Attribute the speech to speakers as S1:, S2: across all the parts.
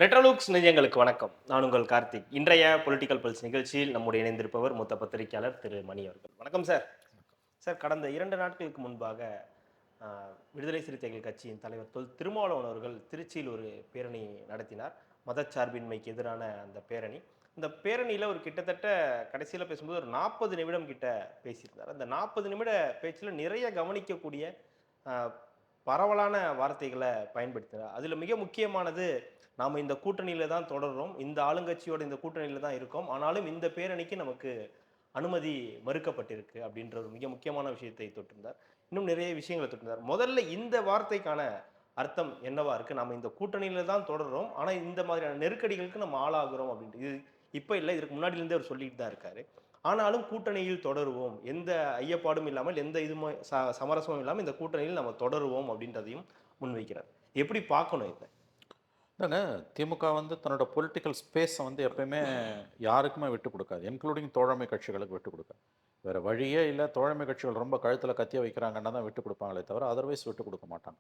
S1: ரெட்ரோலுக்ஸ் நெஞ்சங்களுக்கு வணக்கம். நான் உங்கள் கார்த்திக். இன்றைய பொலிட்டிக்கல் பல்ஸ் நிகழ்ச்சியில் நம்முடைய இணைந்திருப்பவர் மூத்த பத்திரிகையாளர் திரு மணி அவர்கள். வணக்கம் சார். சார் கடந்த 2 நாட்களுக்கு முன்பாக அ விடுதலை சிறுத்தைகள் கட்சியின் தலைவர் திருமாவளவன் அவர்கள் திருச்சியில் ஒரு பேரணி நடத்தினார். மதச்சார்பின்மைக்கு எதிரான அந்த பேரணி. இந்த பேரணியில ஒரு கிட்டத்தட்ட கடைசியில பேசும்போது ஒரு 40 நிமிடம் கிட்ட பேசியிருந்தார். அந்த 40 நிமிட பேச்சுல நிறைய கவனிக்கக்கூடிய அ பரவலான வார்த்தைகள பயன்படுத்தினார். அதில மிக முக்கியமானது, நாம இந்த கூட்டணியில தான் தொடர்றோம். இந்த ஆளுங்கட்சியோட இந்த கூட்டணியில தான் இருக்கோம். ஆனாலும் இந்த பேரணிக்கு நமக்கு அனுமதி மறுக்கப்பட்டிருக்கு அப்படின்ற ஒரு மிக முக்கியமான விஷயத்தை தொட்டிருந்தார். இன்னும் நிறைய விஷயங்கள தொட்டிருந்தார். முதல்ல இந்த வார்த்தைக்கான அர்த்தம் என்னவா இருக்கு? நாம இந்த கூட்டணியில தான் தொடர்றோம். ஆனா இந்த மாதிரியான நெருக்கடிகளுக்கு நம்ம ஆளாகுறோம் அப்படின்ட்டு. இது இப்ப இல்ல. இதுக்கு முன்னாடில இருந்தே அவர் சொல்லிட்டு தான் இருக்காரு. ஆனாலும் கூட்டணியில் தொடருவோம். எந்த ஐயப்பாடும் இல்லாமல், எந்த இதுவுமே சமரசமும் இல்லாம இந்த கூட்டணியில் நம்ம தொடருவோம் அப்படின்றதையும் முன்வைக்கிறார். எப்படி பார்க்கணும் இத?
S2: இல்லங்க. திமுக வந்து தன்னோட பொலிட்டிக்கல் ஸ்பேஸ வந்து எப்பயுமே யாருக்குமே விட்டுக் குடுக்காது. இன்க்ளூடிங் தோழமை கட்சிகளுக்கு விட்டுக் குடுக்காது. வேற வழியே இல்ல. தோழமை கட்சிகள் ரொம்ப கழுத்துல கத்திய வைக்கிறாங்கன்னா தான் விட்டுக் குடுப்பாங்களே தவிர, அதர்வைஸ் விட்டுக் குடுக்க மாட்டாங்க.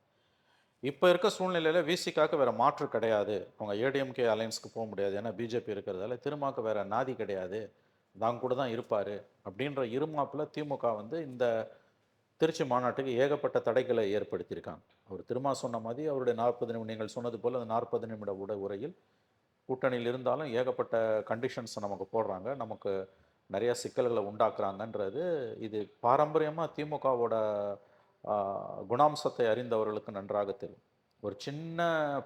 S2: இப்ப இருக்க சூழ்நிலையில விசிகாக்கு வேற மாற்று கிடையாது. அவங்க ஏடிஎம்கே அலையன்ஸ்க்கு போ முடியாது. ஏன்னா பிஜேபி இருக்கிறதால. திருமாக்கு வேற நாதி கிடையாது. தான் கூட தான் இருப்பாரு. அப்படின்ற இருமாப்புல திமுக வந்து இந்த திருச்சி மாநாட்டுக்கு ஏகப்பட்ட தடைகளை ஏற்படுத்தியிருக்காங்க. அவர் திருமா சொன்ன மாதிரி அவருடைய 40 நிமிடம் நீங்கள் சொன்னது போல அந்த 40 நிமிட உரையில் கூட்டணியில் இருந்தாலும் ஏகப்பட்ட கண்டிஷன்ஸ் நமக்கு போடுறாங்க. நமக்கு நிறைய சிக்கல்களை உண்டாக்குறாங்கன்றது இது பாரம்பரியமாக திமுகவோட குணாம்சத்தை அறிந்தவர்களுக்கு நன்றாக தெரியும். ஒரு சின்ன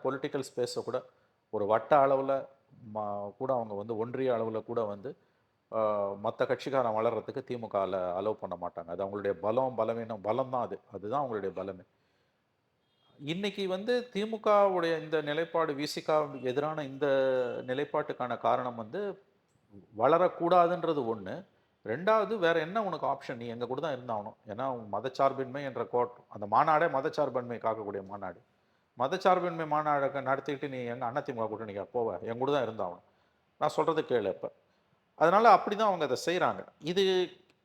S2: பொலிட்டிக்கல் ஸ்பேஸை கூட ஒரு வட்ட அளவில் கூட அவங்க வந்து ஒன்றிய அளவில் கூட வந்து மற்ற கட்சிக்காரன் வளர்றதுக்கு திமுகவில் அலோவ் பண்ண மாட்டாங்க. அது அவங்களுடைய பலம், பலவீனம். பலம் தான் அது. அதுதான் அவங்களுடைய பலமே. இன்னைக்கு வந்து திமுகவுடைய இந்த நிலைப்பாடு, விசிக எதிரான இந்த நிலைப்பாட்டுக்கான காரணம் வந்து வளரக்கூடாதுன்றது ஒண்ணு. 2வது வேற என்ன உனக்கு ஆப்ஷன்? நீ எங்க கூட தான் இருந்தாகணும். ஏன்னா மதச்சார்பின்மை என்ற அந்த மாநாடே மதச்சார்பின்மை காக்கக்கூடிய மாநாடு. மதச்சார்பின்மை மாநாட நடத்திக்கிட்டு நீ எங்க அதிமுக கூட்டணிக்கா போவ? என் கூட தான் இருந்தாகணும். நான் சொல்றத கேளு அப்ப. அதனால அப்படிதான் அவங்க அதை செய்றாங்க. இது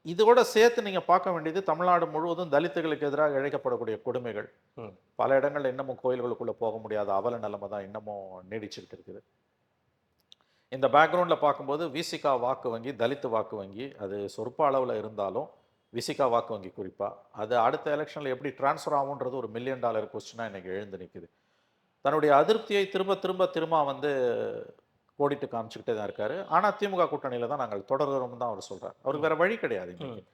S2: இதோட சேர்த்து நீங்க பார்க்க வேண்டியது தமிழ்நாடு முழுவதும் தலித்துகளுக்கு எதிராக இழைக்கப்படக்கூடிய கொடுமைகள்.
S1: ம்.
S2: பல இடங்கள்ல இன்னமும் கோயில்களுக்குள்ள போக முடியாத அவல நிலைமை தான் இன்னமும் நீடிச்சுக்கிட்டு இருக்குது. இந்த பேக்ரவுண்ட்ல பார்க்கும்போது விசிகா வாக்கு வங்கி, தலித் வாக்கு வங்கி அது சொற்ப அளவுல இருந்தாலும், விசிகா வாக்கு வங்கி குறிப்பா, அது அடுத்த எலெக்ஷன்ல எப்படி ட்ரான்ஸ்ஃபர் ஆகும்ன்றது ஒரு $1 மில்லியன் கொஸ்டினா இன்னைக்கு எழுந்து நிக்குது. தன்னுடைய அதிருப்தியை திரும்ப திரும்ப திரும்ப வந்து கோடிட்டு காமிச்சுக்கிட்டே தான் இருக்காரு. ஆனா திமுக கூட்டணியில தான் நாங்கள் தொடர்கிறோம்னு தான் அவர் சொல்றார். அவருக்கு
S1: ம்.
S2: வேற வழி கிடையாது இன்னைக்கு.
S1: ம்.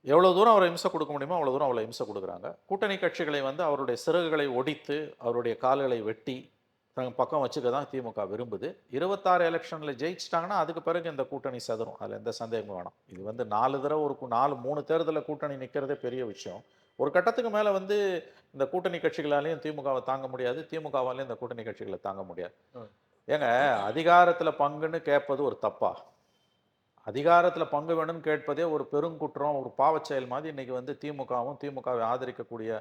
S2: எவ்வளவு தூரம் அவரை இம்சை கொடுக்க முடியுமோ அவ்வளவு தூரம் அவளை இம்சை கொடுக்குறாங்க. கூட்டணி கட்சிகளை வந்து அவருடைய சிறகுகளை ஒடித்து, அவருடைய கால்களை வெட்டி, தன் பக்கம் வச்சுக்க தான் திமுக விரும்புது. 26 எலெக்ஷன்ல ஜெயிச்சிட்டாங்கன்னா, அதுக்கு பிறகு இந்த கூட்டணி சிதறும். அதுல எந்த சந்தேகமும் வேணாம். இது வந்து 4 தடவ ஒரு 3 தேர்தல்ல கூட்டணி நிக்கிறதே பெரிய விஷயம். ஒரு கட்டத்துக்கு மேல வந்து இந்த கூட்டணி கட்சிகளாலயும் திமுகவை தாங்க முடியாது. திமுகவாலயும் இந்த கூட்டணி கட்சிகளை தாங்க முடியாது.
S1: ம்.
S2: ஏங்க அதிகாரத்துல பங்குன்னு கேட்பது ஒரு தப்பா? அதிகாரத்துல பங்கு வேணும்னு கேட்பதே ஒரு பெருங்குற்றம், ஒரு பாவச் செயல் மாதிரி இன்னைக்கு வந்து திமுகவும், திமுகவை ஆதரிக்கக்கூடிய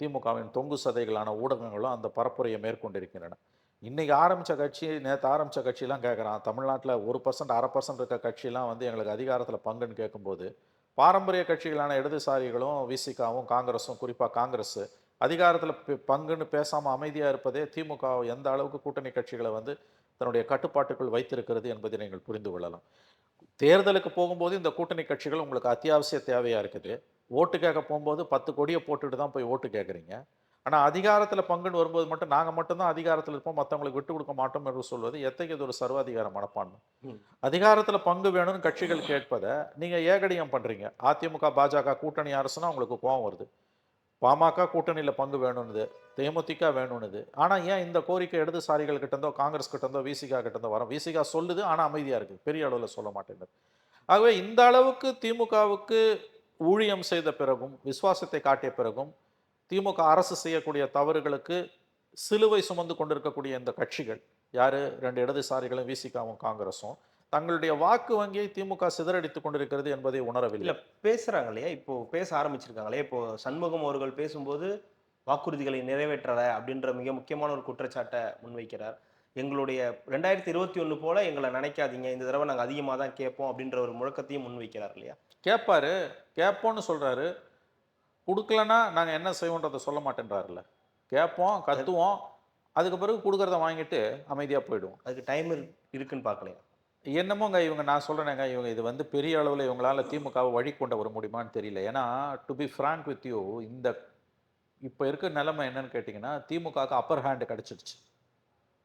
S2: திமுகவின் தொங்கு சதைகளான ஊடகங்களும் அந்த பரப்புரையை மேற்கொண்டிருக்கின்றன. இன்னைக்கு ஆரம்பிச்ச கட்சி, நேத்து ஆரம்பிச்ச கட்சிலாம் கேட்குறான். தமிழ்நாட்டுல 1% 1/2% இருக்க கட்சிலாம் வந்து எங்களுக்கு அதிகாரத்துல பங்குன்னு கேட்கும்போது, பாரம்பரிய கட்சிகளான இடதுசாரிகளும், விசிகாவும், காங்கிரஸும் குறிப்பா காங்கிரஸ் அதிகாரத்துல பங்குன்னு பேசாம அமைதியா இருப்பதே திமுக எந்த அளவுக்கு கூட்டணி கட்சிகளை வந்து தன்னுடைய கட்டுப்பாட்டுக்குள் வைத்திருக்கிறது என்பதை நீங்கள் புரிந்து கொள்ளலாம். தேர்தலுக்கு போகும்போது இந்த கூட்டணி கட்சிகள் உங்களுக்கு அத்தியாவசிய தேவையா இருக்குது. ஓட்டு கேட்க போம்போது 10 கொடிய போட்டுட்டு தான் போய் ஓட்டு கேட்குறீங்க. ஆனா அதிகாரத்தில பங்குன்னு வரும்போது மட்டும் நாங்க மட்டும் தான் அதிகாரத்தில இருப்போம். மத்தவங்களுக்கு விட்டுக் கொடுக்க மாட்டோம் என்று சொல்வது எத்தகையது ஒரு சர்வாதிகார மனப்பான்மை.
S1: ம்.
S2: அதிகாரத்தில பங்கு வேணும்னு கட்சிகள் கேட்பத நீங்க ஏகடியம் பண்றீங்க. அதிமுக, பாஜக கூட்டணி அரசுனா உங்களுக்கு கோவம் வருது. பாமக கூட்டணியில பங்கு வேணும்னுது. தேமுதிக வேணும்னுது. ஆனா ஏன் இந்த கோரிக்கை இடதுசாரிகள் கிட்ட இருந்தோ, காங்கிரஸ் கிட்ட இருந்தோ, விசிக கிட்ட இருந்தோ வரும். விசிக சொல்லுது. ஆனா அமைதியா இருக்கு. பெரிய அளவுல சொல்ல மாட்டேங்குது. ஆகவே இந்த அளவுக்கு திமுகவுக்கு ஊழியம் செய்த பிறகும், விசுவாசத்தை காட்டிய பிறகும், திமுக அரசு செய்யக்கூடிய தவறுகளுக்கு சிலுவை சுமந்து கொண்டிருக்கக்கூடிய இந்த கட்சிகள், யாரு 2 இடதுசாரிகளும், விசிகாவும், காங்கிரஸும், தங்களுடைய வாக்கு வங்கியை திமுக சிதறடித்துக் கொண்டிருக்கிறது என்பதை
S1: இல்ல
S2: உணரவில்லை.
S1: பேசுறாங்க இல்லையா? இப்போ பேச ஆரம்பிச்சிருக்காங்களே! இப்போ சண்முகம் அவர்கள் பேசும்போது, வாக்குறுதிகளை நிறைவேற்றல அப்படின்ற மிக முக்கியமான ஒரு குற்றச்சாட்ட முன்வைக்கிறார். எங்களுடைய 2021 போல எங்கள நினைக்காதீங்க. இந்த தடவ நாங்க அதிகமா தான் கேட்போம் அப்படின்ற ஒரு முழக்கத்தையும் முன்வைக்கிறார் இல்லையா?
S2: கேட்பாரு, கேட்போம்னு சொல்றாரு. குடுக்கலன்னா நாங்க என்ன செய்வோன்றத சொல்ல மாட்டேன்றாருல்ல. கேட்போம்,
S1: அது
S2: கத்துவோம். அதுக்கு பிறகு கொடுக்கறத வாங்கிட்டு அமைதியாக போயிடுவோம்.
S1: அதுக்கு டைம் இருக்குன்னு பார்க்கலையா?
S2: என்னமோங்க இவங்க நான் சொல்கிறேனேங்க, இவங்க இது வந்து பெரிய அளவில் இவங்களால திமுகவை வழி கொண்டு வர முடியுமான்னு தெரியல. ஏன்னா to be frank with you, இந்த இப்போ இருக்க நிலைமை என்னன்னு கேட்டிங்கன்னா, திமுகவுக்கு அப்பர் ஹேண்ட் கிடச்சிடுச்சு.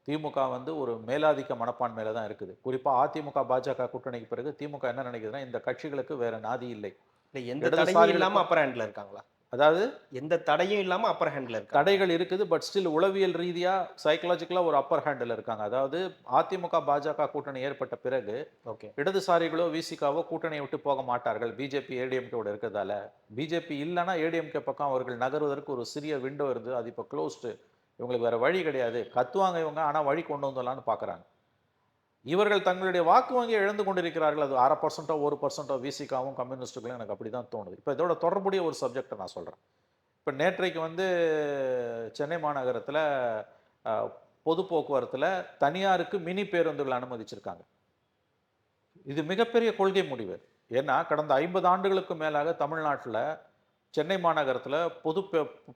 S2: திமுக வந்து ஒரு மேலாதிக்க மனப்பான்மையில தான் இருக்குது. குறிப்பாக அதிமுக பாஜக கூட்டணிக்கு பிறகு திமுக என்ன நினைக்குதுன்னா, இந்த கட்சிகளுக்கு வேற நாதி இல்லை.
S1: இல்லை, எந்த தடையும்
S2: இடதுசாரிகளுக்கு
S1: இல்லாமல் அப்பர் ஹேண்டில் இருக்காங்களா?
S2: அதாவது
S1: எந்த தடையும் இல்லாமல் அப்பர் ஹேண்டில் இருக்காங்க.
S2: தடைகள் இருக்குது, பட் ஸ்டில் உளவியல் ரீதியா சைக்கலாஜிக்கலா ஒரு அப்பர் ஹேண்டில் இருக்காங்க. அதாவது அதிமுக பாஜக கூட்டணி ஏற்பட்ட பிறகு
S1: ஓகே.
S2: இடதுசாரிகளோ விசிகாவோ கூட்டணியை விட்டு போக மாட்டார்கள். பிஜேபி ஏடிஎம்கேவோட இருக்கிறதால பிஜேபி இல்லைன்னா ஏடிஎம்கே பக்கம் அவர்கள் நகர்வதற்கு ஒரு சிறிய விண்டோ இருந்து அது இப்போ க்ளோஸ்டு. இவங்களுக்கு வேற வழி கிடையாது. கத்துவாங்க இவங்க, ஆனா வழி கொண்டு வந்துடலான்னு பார்க்குறாங்க. இவர்கள் தங்களுடைய வாக்கு வங்கியை இழந்து கொண்டிருக்கிறார்கள். அது 0.5% 1% விசிகாவும் கம்யூனிஸ்டுகளும் எனக்கு அப்படி தான் தோணுது. இப்போ இதோட தொடர்புடைய ஒரு சப்ஜெக்டை நான் சொல்கிறேன். இப்போ நேற்றைக்கு வந்து சென்னை மாநகரத்தில் பொது போக்குவரத்தில் தனியாருக்கு மினி பேருந்துகள் அனுமதிச்சிருக்காங்க. இது மிகப்பெரிய கொள்கை முடிவு. ஏன்னா கடந்த 50 ஆண்டுகளுக்கு மேலாக தமிழ்நாட்டில் சென்னை மாநகரத்தில் பொது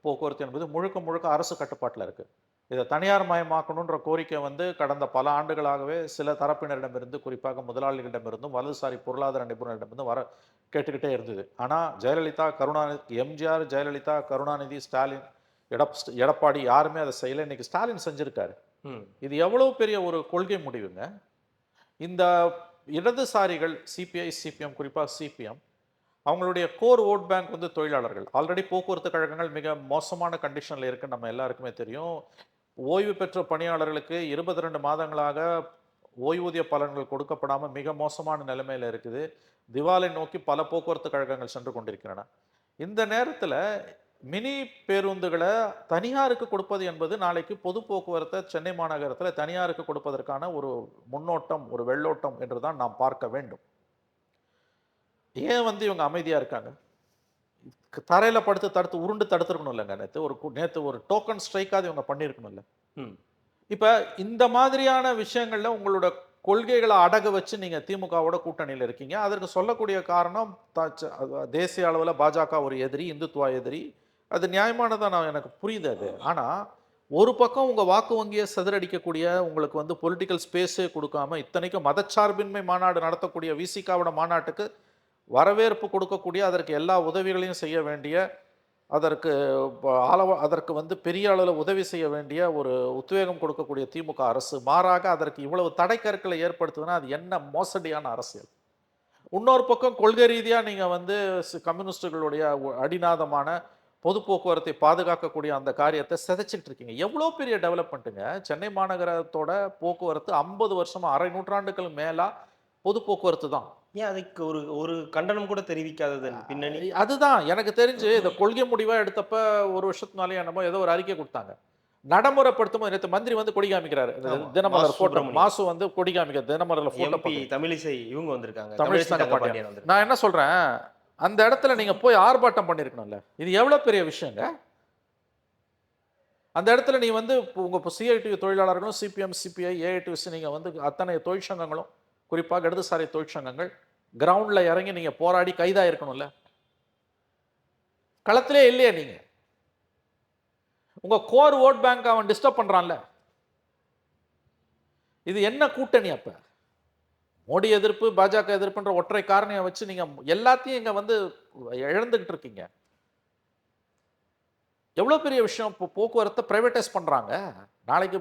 S2: போக்குவரத்து என்பது முழுக்க முழுக்க அரசு கட்டுப்பாட்டில் இருக்குது. இதை தனியார் மயமாக்கணுன்ற கோரிக்கை வந்து கடந்த பல ஆண்டுகளாகவே சில தரப்பினரிடமிருந்து, குறிப்பாக முதலாளிகளிடமிருந்தும் வலதுசாரி பொருளாதார நிபுணரிடமிருந்தும் கேட்டுக்கிட்டே இருந்தது. ஆனால் ஜெயலலிதா, கருணாநிதி, எம்ஜிஆர், ஜெயலலிதா, கருணாநிதி, ஸ்டாலின், எடப்பாடி யாருமே அதை செய்யலை. இன்னைக்கு ஸ்டாலின் செஞ்சிருக்காரு. இது எவ்வளவு பெரிய ஒரு கொள்கை முடிவுங்க. இந்த இடதுசாரிகள் சிபிஐ, சிபிஎம், குறிப்பாக சிபிஎம், அவங்களுடைய கோர் ஓட் பேங்க் வந்து தொழிலாளர்கள். ஆல்ரெடி போக்குவரத்து கழகங்கள் மிக மோசமான கண்டிஷனில் இருக்குன்னு நம்ம எல்லாருக்குமே தெரியும். ஓய்வு பெற்ற பணியாளர்களுக்கு 22 மாதங்களாக ஓய்வூதிய பலன்கள் கொடுக்கப்படாமல் மிக மோசமான நிலைமையில் இருக்குது. திவாலை நோக்கி பல போக்குவரத்து கழகங்கள் சென்று கொண்டிருக்கின்றன. இந்த நேரத்தில் மினி பேருந்துகளை தனியாருக்கு கொடுப்பது என்பது நாளைக்கு பொது போக்குவரத்தை சென்னை மாநகரத்தில் தனியாருக்கு கொடுப்பதற்கான ஒரு முன்னோட்டம், ஒரு வெள்ளோட்டம் என்று தான் நாம் பார்க்க வேண்டும். ஏன் வந்து இவங்க அமைதியா இருக்காங்க? தரையில படுத்து தடுத்து உருண்டு தடுத்துருக்கணும் இல்லைங்க. நேற்று ஒரு டோக்கன் ஸ்ட்ரைக்காவது இவங்க பண்ணியிருக்கணும்ல. இப்ப இந்த மாதிரியான விஷயங்கள்ல உங்களோட கொள்கைகளை அடகு வச்சு நீங்க திமுகவோட கூட்டணியில் இருக்கீங்க. அதற்கு சொல்லக்கூடிய காரணம் தேசிய அளவில் பாஜக ஒரு எதிரி, இந்துத்துவா எதிரி. அது நியாயமானதான், நான் எனக்கு புரியுது அது. ஆனா ஒரு பக்கம் உங்க வாக்கு வங்கியை சிதறடிக்கக்கூடிய, உங்களுக்கு வந்து பொலிட்டிக்கல் ஸ்பேஸே கொடுக்காம, இத்தனைக்கும் மதச்சார்பின்மை மாநாடு நடத்தக்கூடிய விசிகாவோட மாநாட்டுக்கு வரவேற்பு கொடுக்கக்கூடிய, அதற்கு எல்லா உதவிகளையும் செய்ய வேண்டிய, அதற்கு வந்து பெரிய அளவில் உதவி செய்ய வேண்டிய ஒரு உத்வேகம் கொடுக்கக்கூடிய திமுக அரசு மாறாக அதற்கு இவ்வளவு தடைக்கற்களை ஏற்படுத்துதுன்னா அது என்ன மோசடியான அரசியல். இன்னொரு பக்கம் கொள்கை ரீதியாக நீங்கள் வந்து கம்யூனிஸ்டுகளுடைய அடிநாதமான பொது போக்குவரத்தை பாதுகாக்கக்கூடிய அந்த காரியத்தை சிதைச்சிட்டு இருக்கீங்க. எவ்வளோ பெரிய டெவலப்மெண்ட்டுங்க. சென்னை மாநகரத்தோட போக்குவரத்து 50 வருஷமா, அரை நூற்றாண்டுகள் மேலா பொது போக்குவரத்து தான்.
S1: ஏன் அதுக்கு ஒரு ஒரு கண்டனம் கூட தெரிவிக்காதது பின்னணி?
S2: அதுதான் எனக்கு தெரிஞ்சு இந்த கொள்கை முடிவா எடுத்தப்ப ஒரு வருஷத்துனாலே என்னமோ ஏதோ ஒரு அறிக்கை கொடுத்தாங்க. நடைமுறைப்படுத்தும் போது நேற்று மந்திரி வந்து கொடி காமிக்கிறாரு. தினமலர் போட்டோ, மாசு வந்து கொடி காமிக்கிற தினமலர்ல போட்டோ.
S1: தமிழிசை இவங்க வந்திருக்காங்க,
S2: தமிழிசை தங்கபாண்டியன். நான் என்ன சொல்றேன், அந்த இடத்துல நீங்க போய் ஆர்ப்பாட்டம் பண்ணிருக்கணும்ல. இது எவ்வளவு பெரிய விஷயங்க. அந்த இடத்துல நீ வந்து உங்க சிஐடி தொழிலாளர்களும், சிபிஎம், சிபிஐ, ஏஐடிசி, நீங்க வந்து அத்தனை தொழிற்சங்கங்களும், குறிப்பாக இடதுசாரி தொழிற்சங்கங்கள் கிரவுண்ட்ல இறங்கி நீங்க போராடி கைதா இருக்கணும்ல. களத்திலே இல்லையே நீங்க. உங்க கோர் ஓட் பேங்க் அவன் டிஸ்டர்ப் பண்றான்ல. இது என்ன கூட்டணி? அப்ப மோடி எதிர்ப்பு, பாஜக எதிர்ப்புன்ற ஒற்றை காரணியை வச்சு நீங்க எல்லாத்தையும் இங்க வந்து இழந்துகிட்டு இருக்கீங்க. எவ்வளவு பெரிய விஷயம். போக்குவரத்தை பிரைவேடைஸ் பண்றாங்க. நாளைக்கு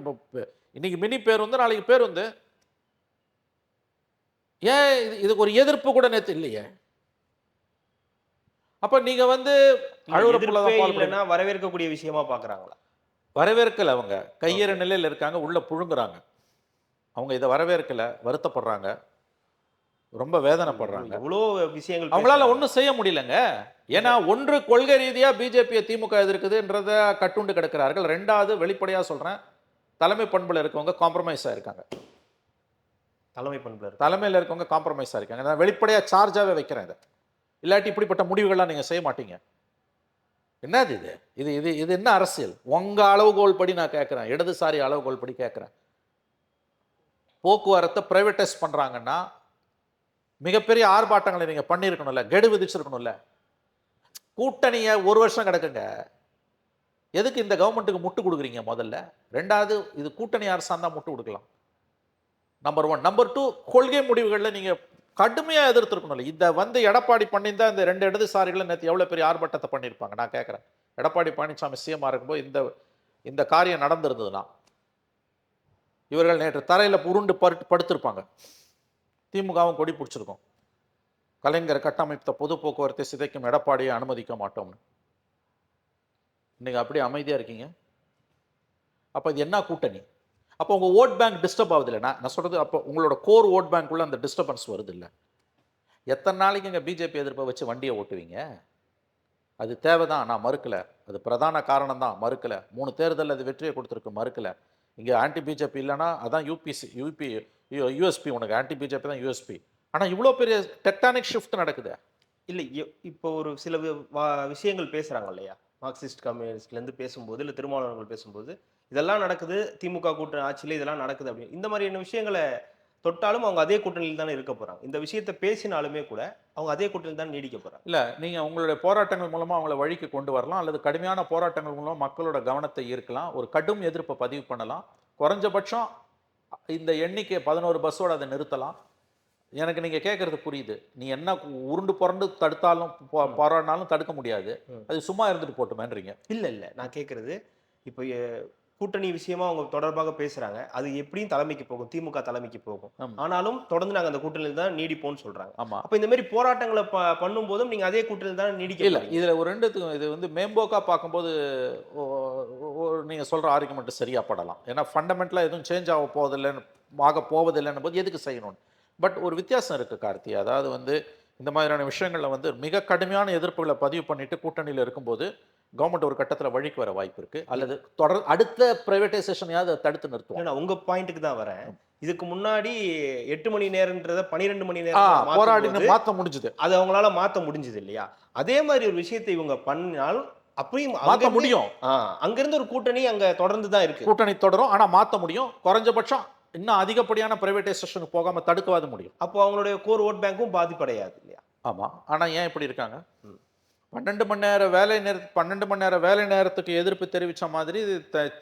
S2: இன்னைக்கு மினி பேருந்து, நாளைக்கு பேருந்து. ஏன் இதுக்கு ஒரு எதிர்ப்பு கூட நேற்று இல்லையே? அப்ப நீங்க வந்து
S1: வரவேற்கக்கூடிய விஷயமா பாக்குறாங்களா?
S2: வரவேற்கல. அவங்க கையேற நிலையில் இருக்காங்க, உள்ள புழுங்குறாங்க. அவங்க இதை வரவேற்கல, வருத்தப்படுறாங்க, ரொம்ப வேதனைப்படுறாங்க.
S1: இவ்வளோ விஷயங்கள்
S2: அவங்களால ஒன்றும் செய்ய முடியலங்க. ஏன்னா ஒன்று கொள்கை ரீதியா பிஜேபியை திமுக எதிர்க்குதுன்றத கட்டுண்டு கிடக்கிறார்கள். ரெண்டாவது வெளிப்படையா சொல்றேன், தலைமை பண்புல இருக்கவங்க காம்ப்ரமைஸ் ஆயிருக்காங்க. தலைமையில் இருக்கவங்க காம்ப்ரமைஸ் ஆயிருக்காங்க. நான் வெளிப்படையா சார்ஜாவே வைக்கிறேன் இதை. இல்லாட்டி இப்படிப்பட்ட முடிவுகள்லாம் நீங்க செய்ய மாட்டீங்க. என்னது இது? இது இது இது என்ன அரசியல்? உங்க அளவுகோல் படி நான் கேட்கிறேன், இடதுசாரி அளவுகோல் படி கேட்கிறேன். போக்குவரத்தை பிரைவேடைஸ் பண்றாங்கன்னா மிகப்பெரிய ஆர்ப்பாட்டங்களை நீங்க பண்ணிருக்கணும்ல, கெடு விதிச்சிருக்கணும்ல. கூட்டணிய ஒரு வருஷம் கிடக்குங்க. எதுக்கு இந்த கவர்மெண்ட்டுக்கு முட்டு கொடுக்குறீங்க? முதல்ல. ரெண்டாவது, இது கூட்டணி அரசாங்கம் தான் முட்டு கொடுக்கலாம். நம்பர் 1. நம்பர் 2, கொள்கை முடிவுகளில் நீங்க கடுமையா எதிர்த்திருக்கணும்ல. இத எடப்பாடி பண்ணியிருந்தா இந்த 2 இடதுசாரிகள் நேத்து எவ்வளவு பெரிய ஆர்ப்பாட்டத்தை பண்ணியிருப்பாங்க நான் கேட்கிறேன். எடப்பாடி பழனிசாமி சிஎம்மா இருக்கும்போது இந்த காரியம் நடந்திருந்ததுன்னா இவர்கள் நேற்று தரையில உருண்டு படுத்திருப்பாங்க. திமுகவும் கொடி பிடிச்சிருக்கும். கலைஞர் கட்டமைத்த பொது போக்குவரத்தை சிதைக்கும் எடப்பாடியை அனுமதிக்க மாட்டோம்னு. இன்னைக்கு அப்படியே அமைதியா இருக்கீங்க. அப்ப இது என்ன கூட்டணி? அப்போ உங்க ஓட் பேங்க் டிஸ்டர்ப் ஆகுது இல்லை? நான் சொல்றது, அப்போ உங்களோட கோர் ஓட் பேங்க்குள்ள அந்த டிஸ்டர்பன்ஸ் வருது இல்லை? எத்தனை நாளைக்கு இங்கே பிஜேபி எதிர்ப்பை வச்சு வண்டியை ஓட்டுவீங்க? அது தேவைதான், நான் மறுக்கல. அது பிரதான காரணம் தான், மறுக்கல. 3 தேர்தல் அது வெற்றியை கொடுத்துருக்கு, மறுக்கல. இங்கே ஆன்டி பிஜேபி இல்லைன்னா அதான் யூஎஸ்பி. உனக்கு ஆன்டி பிஜேபி தான் யூஎஸ்பி. ஆனால் இவ்வளோ பெரிய டெக்டானிக் ஷிஃப்ட் நடக்குது.
S1: இல்லை, இப்போ ஒரு சில விஷயங்கள் பேசுறாங்க இல்லையா, மார்க்சிஸ்ட் கம்யூனிஸ்ட்லேருந்து பேசும்போது, இல்லை திருமாவளவர்கள் பேசும்போது, இதெல்லாம் நடக்குது, திமுக கூட்டணி ஆட்சியில் இதெல்லாம் நடக்குது அப்படின்னு. இந்த மாதிரியான விஷயங்களை தொட்டாலும் அவங்க அதே கூட்டணியில் தானே இருக்க போறாங்க. இந்த விஷயத்தை பேசினாலுமே கூட அவங்க அதே கூட்டணியில் தான் நீடிக்க போறாங்க.
S2: இல்லை, நீங்கள் உங்களுடைய போராட்டங்கள் மூலமாக அவங்கள வழிக்கு கொண்டு வரலாம், அல்லது கடுமையான போராட்டங்கள் மூலமாக மக்களோட கவனத்தை ஈர்க்கலாம், ஒரு கடும் எதிர்ப்பை பதிவு பண்ணலாம். குறைஞ்சபட்சம் இந்த எண்ணிக்கை 11 பஸ்ஸோடு அதை நிறுத்தலாம். எனக்கு நீங்கள் கேட்குறது புரியுது. நீ என்ன உருண்டு புரண்டு தடுத்தாலும் போராடினாலும் தடுக்க முடியாது. அது சும்மா இருந்துட்டு போட்டுமேன்றீங்க.
S1: இல்லை, நான் கேட்குறது, இப்போ கூட்டணி விஷயமா அவங்க தொடர்பாக பேசுறாங்க. அது எப்படியும் தலைமைக்கு போகும், திமுக தலைமைக்கு போகும். ஆனாலும் தொடர்ந்து நாங்க அந்த கூட்டணியில் தான் நீடிப்போம்னு சொல்றாங்க.
S2: ஆமா.
S1: அப்ப இந்த மாதிரி போராட்டங்களை பண்ணும் போதும் நீங்க அதே கூட்டணியில் தான் நீடிக்க
S2: இல்ல. இதுல ஒரு 2 இது மேம்போக்கா பார்க்கும்போது நீங்க சொல்ற ஆர்குமெண்ட் சரியா படலாம். ஏன்னா ஃபண்டமெண்டலா எதுவும் சேஞ்ச் ஆக போவதில்லைன்னு போது எதுக்கு செய்யணும்? பட் ஒரு வித்தியாசம் இருக்கு கார்த்தி. அதாவது இந்த மாதிரியான விஷயங்கள்ல மிக கடுமையான எதிர்ப்புகளை பதிவு பண்ணிட்டு கூட்டணியில் இருக்கும்போது கவர்மெண்ட் ஒரு கட்டத்தில் வழிக்கு வர வாய்ப்பு இருக்கு, அல்லது அடுத்த பிரைவேடைசேஷனையாவது தடுத்து நிறுத்தும்.
S1: உங்க பாயிண்ட்டுக்கு தான் வரேன். இதுக்கு முன்னாடி 8 மணி நேரம்ன்றத 12 மணி நேரம்
S2: போராடி மாற்ற முடிஞ்சது.
S1: அது அவங்களால மாற்ற முடிஞ்சது இல்லையா? அதே மாதிரி ஒரு விஷயத்தை இவங்க பண்ணால் அப்பயும்
S2: மாற்ற முடியும்.
S1: அங்கிருந்து ஒரு கூட்டணி அங்க தொடர்ந்து தான் இருக்கு.
S2: கூட்டணி தொடரும், ஆனா மாற்ற முடியும். குறைஞ்சபட்சம் இன்னும் அதிகப்படியான பிரைவேடைசேஷனுக்கு போகாம தடுக்கவாது முடியும்.
S1: அப்போ அவங்களுடைய கோர் ஓட் பேங்க்கும் பாதிப்படையாது இல்லையா?
S2: ஆமா. ஆனா ஏன் இப்படி இருக்காங்க? 12 மணி நேர வேலை நேரத்துக்கு எதிர்ப்பு தெரிவித்த மாதிரி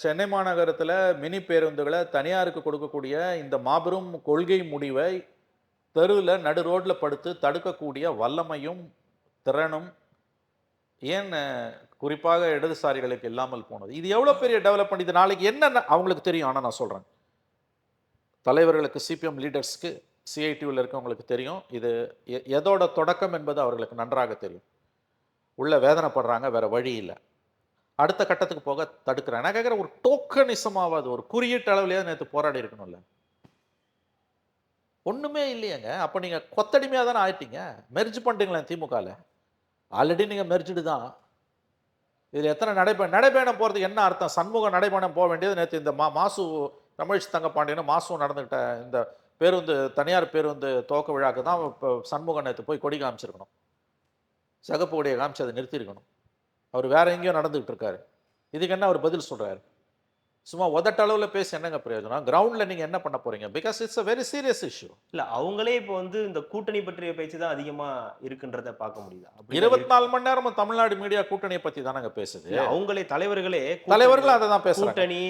S2: சென்னை மாநகரத்தில் மினி பேருந்துகளை தனியாருக்கு கொடுக்கக்கூடிய இந்த மாபெரும் கொள்கை முடிவை தெருவில் நடு ரோட்டில் படுத்து தடுக்கக்கூடிய வல்லமையும் திறனும் ஏன் குறிப்பாக இடதுசாரிகளுக்கு இல்லாமல் போனது? இது எவ்வளோ பெரிய டெவலப்மெண்ட்! இது நாளைக்கு என்ன அவங்களுக்கு தெரியும். ஆனால் நான் சொல்கிறேன், தலைவர்களுக்கு, சிபிஎம் லீடர்ஸ்க்கு, சிஐடியில் இருக்கவங்களுக்கு தெரியும் இது எதோட தொடக்கம் என்பது அவர்களுக்கு நன்றாக தெரியும். உள்ள வேதனைப்படுறாங்க, வேற வழி இல்லை. அடுத்த கட்டத்துக்கு போக தடுக்கிறாங்க. நான் கேட்குற, ஒரு டோக்கனிசமாவது ஒரு குறியீட்டு அளவுலையாவது நேற்று போராடி இருக்கணும்ல. ஒண்ணுமே இல்லையங்க. அப்ப நீங்க கொத்தடிமையா தானே ஆயிட்டீங்க. மெர்ஜ் பண்ணிட்டீங்களேன் திமுகல. ஆல்ரெடி நீங்க மெர்ஜ்டு தான். இதுல எத்தனை நடைபயணம் போறதுக்கு என்ன அர்த்தம்? சண்முகம் நடைபயணம் போக வேண்டியது நேற்று இந்த மாசு தமிழ் தங்கப்பாண்டியனும் மாசும் நடந்துகிட்ட இந்த பேருந்து, தனியார் பேருந்து துவக்க விழாக்கு தான் சண்முகம் நேற்று போய் கொடி காமிச்சிருக்கணும், சகப்பு கொடியை காமிச்சு அதை நிறுத்திருக்கணும். அவர் வேற எங்கேயோ நடந்துகிட்டு இருக்காரு. இதுக்கு என்ன அவர் பதில் சொல்றாரு? சும்மா உதட்டளவில் பேசி என்னங்க பிரயோஜனம்? கிரவுண்ட்ல நீங்க என்ன பண்ண போறீங்க? Because it's a very serious issue.
S1: இல்ல, அவங்களே இப்போ இந்த கூட்டணி பற்றிய பேச்சு தான் அதிகமா இருக்குன்றத பார்க்க முடியுதா?
S2: 24 மணி நேரமும் தமிழ்நாடு மீடியா கூட்டணியை பத்தி தானங்க பேசுது.
S1: அவங்களே தலைவர்களும் அதை தான் பேசுறாங்க. கூட்டணி,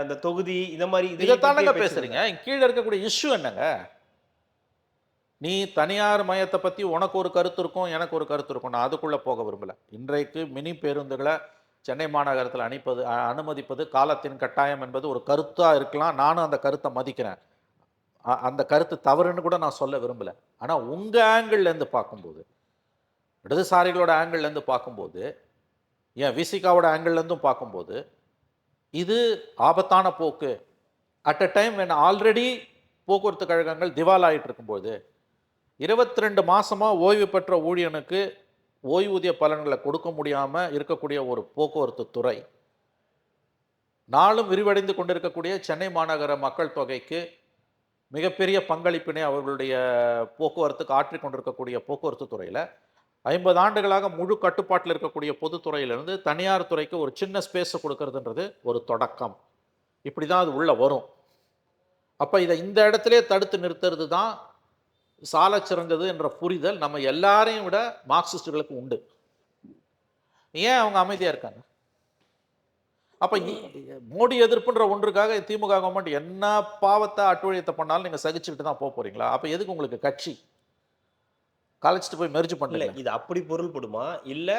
S1: இந்த தொகுதி, இந்த மாதிரி
S2: இதை தானங்க பேசுறீங்க. கீழே இருக்கக்கூடிய இஷ்யூ என்னங்க? நீ தனியார் மையத்தை பத்தி உனக்கு ஒரு கருத்து இருக்கும், எனக்கு ஒரு கருத்து இருக்கும். நான் அதுக்குள்ள போக விரும்பல. இன்றைக்கு மினி பேருந்துகளை சென்னை மாநகரத்தில் அனுமதிப்பது காலத்தின் கட்டாயம் என்பது ஒரு கருத்தா இருக்கலாம். நானும் அந்த கருத்தை மதிக்கிறேன். அந்த கருத்து தவறுன்னு கூட நான் சொல்ல விரும்பல. ஆனா உங்க ஆங்கிள் இருந்து பார்க்கும்போது, இடதுசாரிகளோட ஆங்கிள் இருந்து பார்க்கும்போது, ஏன் விசிகாவோட ஆங்கிள் இருந்தும் பார்க்கும்போது, இது ஆபத்தான போக்கு. At a time when already போக்குவரத்து கழகங்கள் திவால் ஆகிட்டு இருக்கும்போது, 22 மாசமா ஓய்வு பெற்ற ஊழியனுக்கு ஓய்வூதிய பலன்களை கொடுக்க முடியாம இருக்கக்கூடிய ஒரு போக்குவரத்து துறை, நாளும் விரிவடைந்து கொண்டிருக்கக்கூடிய சென்னை மாநகர மக்கள் தொகைக்கு மிகப்பெரிய பங்களிப்பினை அவர்களுடைய போக்குவரத்துக்கு ஆற்றிக் கொண்டிருக்கக்கூடிய போக்குவரத்து துறையில் 50 ஆண்டுகளாக முழு கட்டுப்பாட்டில் இருக்கக்கூடிய பொதுத்துறையிலிருந்து தனியார் துறைக்கு ஒரு சின்ன ஸ்பேஸை கொடுக்கறதுன்றது ஒரு தொடக்கம். இப்படி தான் அது உள்ள வரும். அப்போ இதை இந்த இடத்திலே தடுத்து நிறுத்துறது தான் சால சிறந்தது என்ற புரிதல் நம்ம எல்லாரையும் விட மார்க்சிஸ்டுகளுக்கு உண்டு. ஏன் அவங்க அமைதியாக இருக்காங்க? அப்ப மோடி எதிர்ப்புன்ற ஒன்றுக்காக திமுக கவர்மெண்ட் என்ன பாவத்தை அட்டுழியத்தை பண்ணாலும் நீங்க சகிச்சுக்கிட்டு தான் போறீங்களா? அப்ப எதுக்கு உங்களுக்கு கட்சி? கலைச்சிட்டு போய் மெர்ஜ்
S1: இல்ல
S2: பண்ணுங்க.
S1: இது அப்படி பொருள்படுமா? இல்ல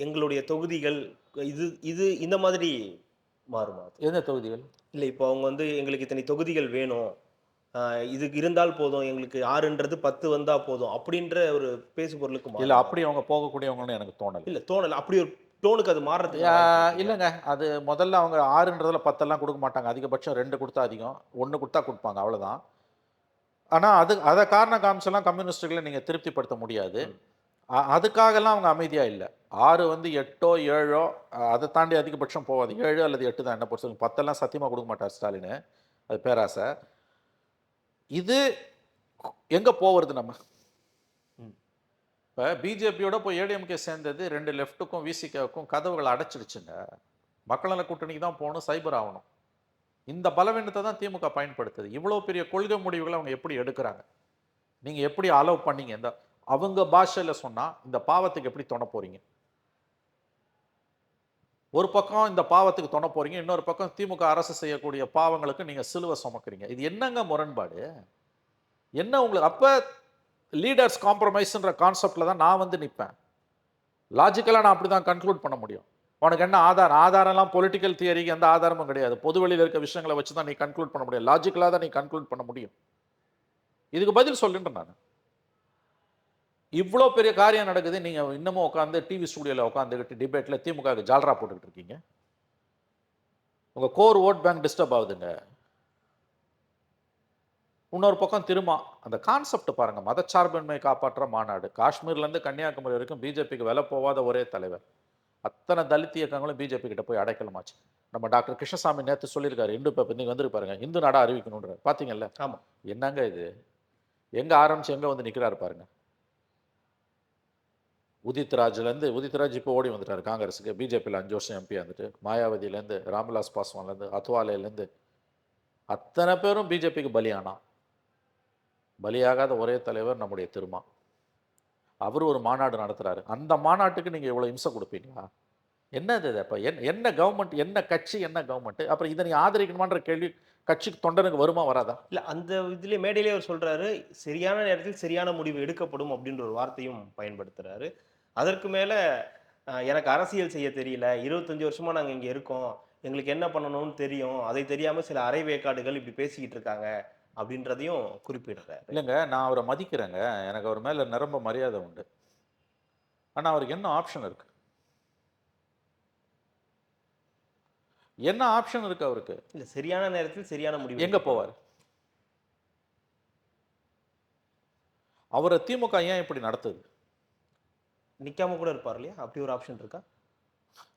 S1: எங்களுடைய தொகுதிகள் இது இது இந்த மாதிரி மாறுமா அது?
S2: எந்த தொகுதிகள்?
S1: இல்ல இப்போ அவங்க வந்து எங்களுக்கு இத்தனை தொகுதிகள் வேணும். அ இது இருந்தால் போதும். எங்களுக்கு 6ன்றது 10 வந்தா போதும். அப்படின்ற ஒரு பேசு பொருளுக்கு
S2: இல்ல
S1: மாறுமா
S2: அப்படி
S1: அது?
S2: அவங்க போகக்கூடியவங்கன்னு எனக்கு தோணல.
S1: இல்ல தோணல. அப்படி ஒரு டோனுக்கு அது மாறுறதுக்கான வாய்ப்பு இருக்கு இல்லையா?
S2: இல்லங்க. அது முதல்ல அவங்க 6ன்றதுல 10 குடுக்க மாட்டாங்க. அதிகபட்சம் 2 குடுத்தா அதிகம். 1 குடுத்தா குடுப்பாங்க. அவ்வளவுதான். ஆனா அத காரணம் காமிச்செல்லாம் கம்யூனிஸ்டுகள நீங்க திருப்திப்படுத்த முடியாது.
S1: ம்.
S2: அதுக்காகலாம் அவங்க அமைதியா இல்ல. 6 வந்து 8ஓ 7ஓ அத தாண்டி அதிகபட்சம் போவாது. 7 அல்லது 8 தான் என்ன பொறுத்தவரைக்கும். 10 சத்தியமா குடுக்க மாட்டார் ஸ்டாலினு. அது பேராசை. இது எங்க போவது நம்ம?
S1: ம்.
S2: இப்ப பிஜேபியோட போய் ஏடிஎம்கே சேர்ந்தது 2 லெஃப்ட்டுக்கும் விசிகேவுக்கும் கதவுகள அடைச்சிடுச்சுங்க. மக்கள் நல கூட்டணிக்கு தான் போகணும், சைபர் ஆவணும். இந்த பலவீனத்த தான் திமுக பயன்படுத்துது. இவ்வளோ பெரிய கொள்கை முடிவுகள அவங்க எப்படி எடுக்குறாங்க? நீங்க எப்படி அலோவ் பண்ணீங்க? இந்த அவங்க பாஷையில சொன்னா, இந்த பாவத்துக்கு எப்படி தொண போறீங்க? ஒரு பக்கம் இந்த பாவத்துக்கு தொண போறீங்க. இன்னொரு பக்கம் திமுக அரசு செய்யக்கூடிய பாவங்களுக்கு நீங்க சிலுவ சுமக்குறீங்க. இது என்னங்க முரண்பாடு? என்ன உங்களுக்கு அப்ப லீடர்ஸ் காம்ப்ரமைஸ்ன்ற கான்செப்ட்ல தான் நான் வந்து நிப்பேன். லாஜிக்கலா நான் அப்படி தான் கன்க்ளூட் பண்ண முடியும். உனக்கு என்ன ஆதாரம்? ஆதாரம்லாம் பொலிட்டிக்கல் தியரிக்கு எந்த ஆதாரமும் கிடையாது. பொது வெளியில இருக்க விஷயங்கள வச்சு தான் நீ கன்க்ளூட் பண்ண முடியும். லாஜிக்கலா தான் நீ கன்க்ளூட் பண்ண முடியும். இதுக்கு பதில் சொல்லுன்றேன் நானு. இவ்ளோ பெரிய காரியம் நடக்குது. நீங்க இன்னமும் உட்கார்ந்து டிவி ஸ்டுடியோல உட்கார்ந்துகிட்டு டிபேட்ல திமுகவுக்கு ஜால்ரா போட்டுக்கிட்டு இருக்கீங்க. உங்க கோர் வோட் பேங்க் டிஸ்டர்ப் ஆகுதுங்க. இன்னொரு பக்கம் திரும்ப அந்த கான்செப்ட் பாருங்க. மதச்சார்பின்மை காப்பாற்ற மாநாடு. காஷ்மீர்ல இருந்து கன்னியாகுமரி வரைக்கும் பிஜேபிக்கு விலை போவாத ஒரே தலைவர். அத்தனை தலித் இயக்கங்களும் பிஜேபி கிட்ட போய் அடைக்கலமாச்சு. நம்ம டாக்டர் கிருஷ்ணசாமி நேத்து சொல்லியிருக்காரு. இந்து பேப்பர் இன்னைக்கு வந்திருக்கு பாருங்க. இந்து நாடா அறிவிக்கணும்ன்றார். பாத்தீங்கல்ல?
S1: ஆமா.
S2: என்னங்க இது? எங்க ஆரம்பிச்சு எங்க வந்து நிக்கிறாரு பாருங்க. உதித்ராஜ் இப்போ ஓடி வந்துட்டாரு காங்கிரஸுக்கு. பிஜேபியில் 5 வருஷம் எம்பியா இருந்துட்டு. மாயாவதியிலேருந்து, ராம்விலாஸ் பாஸ்வான்லேருந்து, அத்வாலேலேருந்து அத்தனை பேரும் பிஜேபிக்கு பலியானான். பலியாகாத ஒரே தலைவர் நம்முடைய திருமா. அவர் ஒரு மாநாடு நடத்துறாரு. அந்த மாநாட்டுக்கு நீங்க இவ்வளவு இம்சை கொடுப்பீங்களா? என்னது இது? அப்ப என்ன கவர்மெண்ட், என்ன கட்சி, என்ன கவர்மெண்ட்? அப்புறம் இதை நீ ஆதரிக்கணுமான்ற கேள்வி கட்சிக்கு தொண்டனுக்கு வருமா வராதா?
S1: இல்ல அந்த இதுலயே மேடையிலேயே அவர் சொல்றாரு, சரியான நேரத்தில் சரியான முடிவு எடுக்கப்படும் அப்படின்ற ஒரு வார்த்தையும் பயன்படுத்துறாரு. அதற்கு மேல எனக்கு அரசியல் செய்ய தெரியல. 25 வருஷமா நாங்க இங்க இருக்கோம். எங்களுக்கு என்ன பண்ணணும்னு தெரியும். அதை தெரியாம சில அரை வேக்காடுகள் இப்படி பேசிக்கிட்டு இருக்காங்க. அப்படின்றதையும் குறிப்பிடுறாரு.
S2: இல்லைங்க, நான் அவரை மதிக்கிறேங்க. எனக்கு அவர் மேல நிரம்ப மரியாதை உண்டு. ஆனா அவருக்கு என்ன ஆப்ஷன் இருக்கு? என்ன ஆப்ஷன் இருக்கு அவருக்கு?
S1: இல்ல சரியான நேரத்தில் சரியான முடிவு
S2: எங்க
S1: எடுக்கப்படும்.
S2: போவார்? அவரை திமுக ஏன் இப்படி நடத்துது?
S1: நிக்காம கூட இருப்பார் இல்லையா? அப்படி ஒரு ஆப்ஷன் இருக்கா?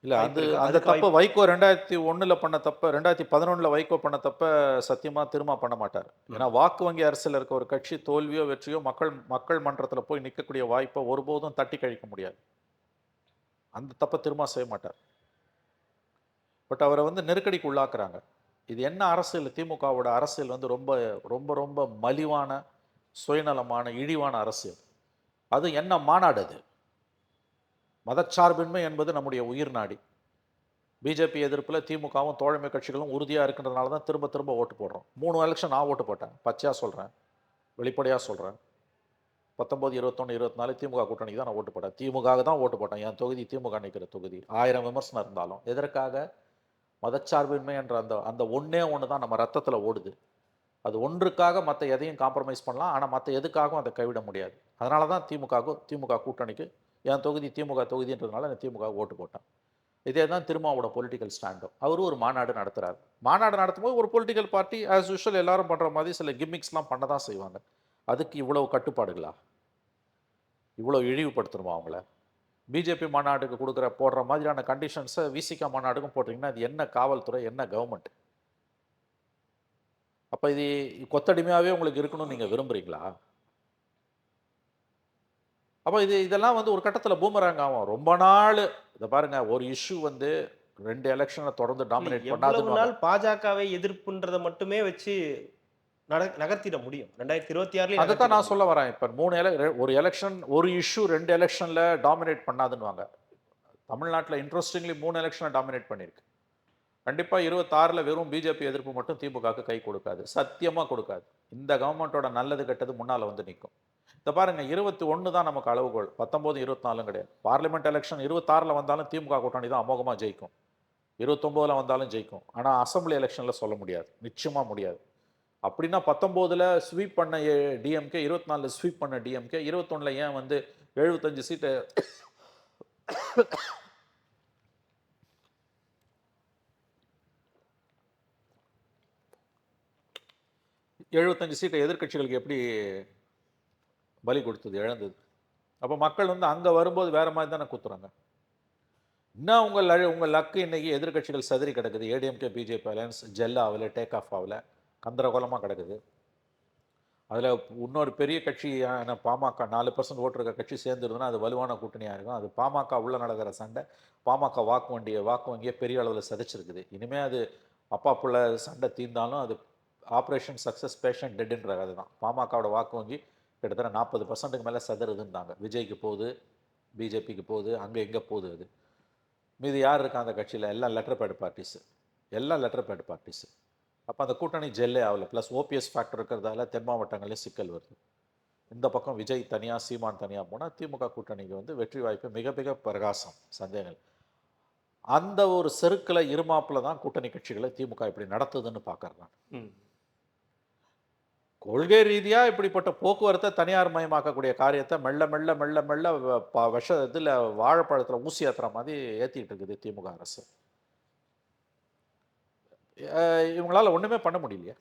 S2: இல்ல
S1: வாய்ப்பு
S2: அது
S1: இருக்கா?
S2: அந்த
S1: அதுக்கு
S2: தப்ப
S1: வாய்ப்பு
S2: வைகோ 2001ல பண்ண தப்ப 2011ல வைகோ பண்ண தப்ப சத்தியமா திரும்ப பண்ண மாட்டார். ஏன்னா வாக்கு வங்கி அரசியல் இருக்க ஒரு கட்சி தோல்வியோ வெற்றியோ மக்கள் மன்றத்துல போய் நிக்கக்கூடிய வாய்ப்பை ஒருபோதும் தட்டி கழிக்க முடியாது. அந்த தப்ப திரும்ப செய்ய மாட்டார். பட் அவரை வந்து நெருக்கடிக்கு உள்ளாக்குறாங்க. இது என்ன அரசியல்? திமுகவோட அரசியல் வந்து ரொம்ப ரொம்ப ரொம்ப மலிவான, சுயநலமான, இழிவான அரசியல். அது என்ன மாநாடு அது? மதச்சார்பின்மை என்பது நம்முடைய உயிர் நாடி. பிஜேபி எதிர்ப்புல திமுகவும் தோழமை கட்சிகளும் உறுதியா இருக்கின்றதுனால தான் திரும்ப திரும்ப ஓட்டு போடுறோம். 3 எலெக்ஷன் நான் ஓட்டு போட்டேன். பச்சையா சொல்றேன். வெளிப்படையா சொல்றேன். 19, 21, 24 திமுக கூட்டணிக்கு தான் நான் ஓட்டு போட்டேன். திமுகவுக்கு தான் ஓட்டு போட்டேன். என் தொகுதி திமுக நிற்கிற தொகுதி. 1000 விமர்சனம் இருந்தாலும். எதற்காக? மதச்சார்பின்மை என்ற அந்த அந்த ஒண்ணே ஒண்ணு தான் நம்ம ரத்தத்துல ஓடுது. அது ஒன்றுக்காக மத்த எதையும் காம்ப்ரமைஸ் பண்ணலாம். ஆனா மத்த எதுக்காகவும் அதை கைவிட முடியாது. அதனால தான் திமுக கூட்டணிக்கு என் தொகுதி திமுக தொகுதின்றதுனால நான் திமுக ஓட்டு போட்டேன். இதே தான் திருமாவோட பொலிட்டிக்கல் ஸ்டாண்டும். அவரும் ஒரு மாநாடு நடத்துறாரு. மாநாடு நடத்தும்போது ஒரு பொலிட்டிக்கல் பார்ட்டி ஆஸ் யூஷுவல் எல்லாரும் பண்ற மாதிரி சில கிம்மிக்ஸ்லாம் பண்ண தான் செய்வாங்க. அதுக்கு இவ்வளவு கட்டுப்பாடுகளா? இவ்வளவு இழிவுபடுத்தணுமா அவங்கள? பிஜேபி மாநாட்டுக்கு போடுற மாதிரியான கண்டிஷன்ஸை விசிக மாநாடுக்கும் போட்டீங்கன்னா அது என்ன காவல்துறை, என்ன கவர்மெண்ட்? அப்ப இது கொத்தடிமையாவே உங்களுக்கு இருக்கணும்னு நீங்க விரும்புறீங்களா? அப்ப இதெல்லாம் வந்து ஒரு கட்டத்துல பூமராங் ஆகும். ரொம்ப நாள் இத பாருங்க, ஒரு இஷ்யூ வந்து 2 எலக்ஷன தொடர்ந்து
S1: இல்ல
S2: டாமினேட்
S1: எவ்வளவு
S2: பண்ணாதுன்னுவாங்க.
S1: நாள் பாஜகவை எதிர்ப்புன்றத மட்டுமே வச்சு நகர்த்திட முடியும். 2026லயும்
S2: அதத்தான்
S1: நகர்த்திட
S2: நான் சொல்ல
S1: முடியும்.
S2: வரேன். இப்ப 3 ஒரு எலக்ஷன், ஒரு இஷ்யூ 2 எலக்ஷன்ல டாமினேட் பண்ணாதுன்னுவாங்க. தமிழ்நாட்டுல இன்ட்ரஸ்டிங்லி 3 எலக்ஷன டாமினேட் பண்ணிருக்கு. கண்டிப்பா 26ல் வெறும் பிஜேபி எதிர்ப்பு மட்டும் திமுகவுக்கு கை கொடுக்காது, சத்தியமா கொடுக்காது. இந்த கவர்மெண்ட்டோட நல்லது கெட்டது முன்னால வந்து நிற்கும். இந்த பாருங்க 21 தான் நமக்கு அளவுகோல், 19 24 கிடையாது. பார்லிமெண்ட் எலெக்ஷன் 26ல் வந்தாலும் திமுக கூட்டணி தான் அமோகமா ஜெயிக்கும், 29ல் வந்தாலும் ஜெயிக்கும். ஆனா அசெம்பிளி எலெக்ஷன்ல சொல்ல முடியாது, நிச்சயமா முடியாது. அப்படின்னா 19ல் ஸ்வீப் பண்ண டிஎம்கே, 24ல் ஸ்வீப் பண்ண டிஎம்கே, 21ல் ஏன் வந்து 75 சீட்டு 75 சீட்டை எதிர்க்கட்சிகளுக்கு எப்படி பலி கொடுத்தது, இழந்தது? அப்போ மக்கள் வந்து அங்கே வரும்போது வேற மாதிரி தானே குத்துறாங்க. இன்னும் உங்கள் லக்கு இன்னைக்கு எதிர்க்கட்சிகள் சதுரி கிடக்குது. ஏடிஎம்கே பிஜேபி அலையன்ஸ் ஜெல் ஆகல, டேக் ஆஃப் ஆகல, கந்தரகோலமாக கிடக்குது. அதில் இன்னொரு பெரிய கட்சியான பாமக 4% ஓட்டு இருக்க கட்சி சேர்ந்துருதுன்னா அது வலுவான கூட்டணியாக இருக்கும். அது பாமக உள்ள நடக்கிற சண்டை, பாமக வாக்கு வங்கியை பெரிய அளவில் சதைச்சிருக்குது. இனிமேல் அது அப்பா புள்ள சண்டை தீர்ந்தாலும் அது ஆப்ரேஷன் சக்ஸஸ் பேஷண்ட் டெட்ன்ற கதை தான். பாமகவோட வாக்கு வங்கி கிட்டத்தட்ட 40%க்கு மேலே சதுருதுன்றாங்க. விஜய்க்கு போகுது, பிஜேபிக்கு போகுது, அங்கே எங்கே போகுது அது. மீது யார் இருக்கா அந்த கட்சியில்? எல்லாம் லெட்டர் பேட் பார்ட்டிஸு, எல்லாம் லெட்டர் பேட் பார்ட்டிஸு. அப்போ அந்த கூட்டணி ஜெல்லே ஆகலை. ப்ளஸ் ஓபிஎஸ் ஃபேக்டர் இருக்கிறதால தென் மாவட்டங்களையும் சிக்கல் வருது. இந்த பக்கம் விஜய் தனியாக, சீமான் தனியாக போனால் திமுக கூட்டணிக்கு வந்து வெற்றி வாய்ப்பு மிக மிக பிரகாசம், சந்தேகங்கள். அந்த ஒரு செருக்கில் இருமாப்பில் தான் கூட்டணி கட்சிகளை திமுக இப்படி நடத்துதுன்னு பார்க்குறேன் நான். கொள்கை ரீதியாக இப்படிப்பட்ட போக்குவரத்தை தனியார் மயமாக்கக்கூடிய காரியத்தை மெல்ல மெல்ல மெல்ல மெல்ல இதில் வாழைப்பழத்தில் ஊசி ஏற்றுற மாதிரி ஏற்றிக்கிட்டு இருக்குது திமுக அரசு. இவங்களால ஒன்றுமே பண்ண முடியலையா?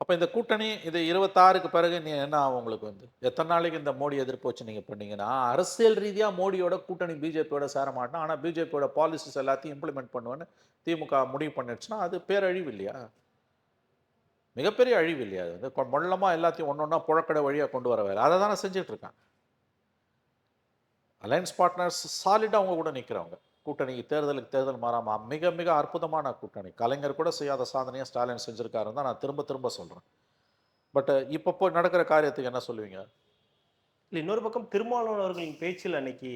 S2: அப்போ இந்த கூட்டணி இது 26க்கு பிறகு நீ என்ன ஆகும் உங்களுக்கு வந்து? எத்தனை நாளைக்கு இந்த மோடி எதிர்ப்பு வச்சு நீங்கள் பண்ணீங்கன்னா, அரசியல் ரீதியாக மோடியோட கூட்டணி பிஜேபியோட சேர மாட்டோம், ஆனால் பிஜேபியோட பாலிசிஸ் எல்லாத்தையும் இம்ப்ளிமெண்ட் பண்ணுவேன்னு திமுக முடிவு பண்ணிடுச்சுன்னா அது பேரழிவு இல்லையா? மிகப்பெரிய அழிவு இல்லையா? அது வந்து மொல்லமாக எல்லாத்தையும் ஒன்றா புழக்கடை வழியாக கொண்டு வர வேலை அதை தானே செஞ்சுட்டு இருக்காங்க. அலையன்ஸ் பார்ட்னர்ஸ் சாலிடாக அவங்க கூட நிற்கிறவங்க. கூட்டணிக்கு தேர்தலுக்கு தேர்தல் மாறாமல் மிக மிக அற்புதமான கூட்டணி. கலைஞர் கூட செய்யாத சாதனையை ஸ்டாலின் செஞ்சுருக்காருன்னு தான் நான் திரும்ப திரும்ப சொல்கிறேன். பட் இப்போ நடக்கிற காரியத்துக்கு என்ன சொல்லுவீங்க?
S1: இல்லை, இன்னொரு பக்கம் திருமாவளவன் அவர்களின் பேச்சில் அன்னைக்கு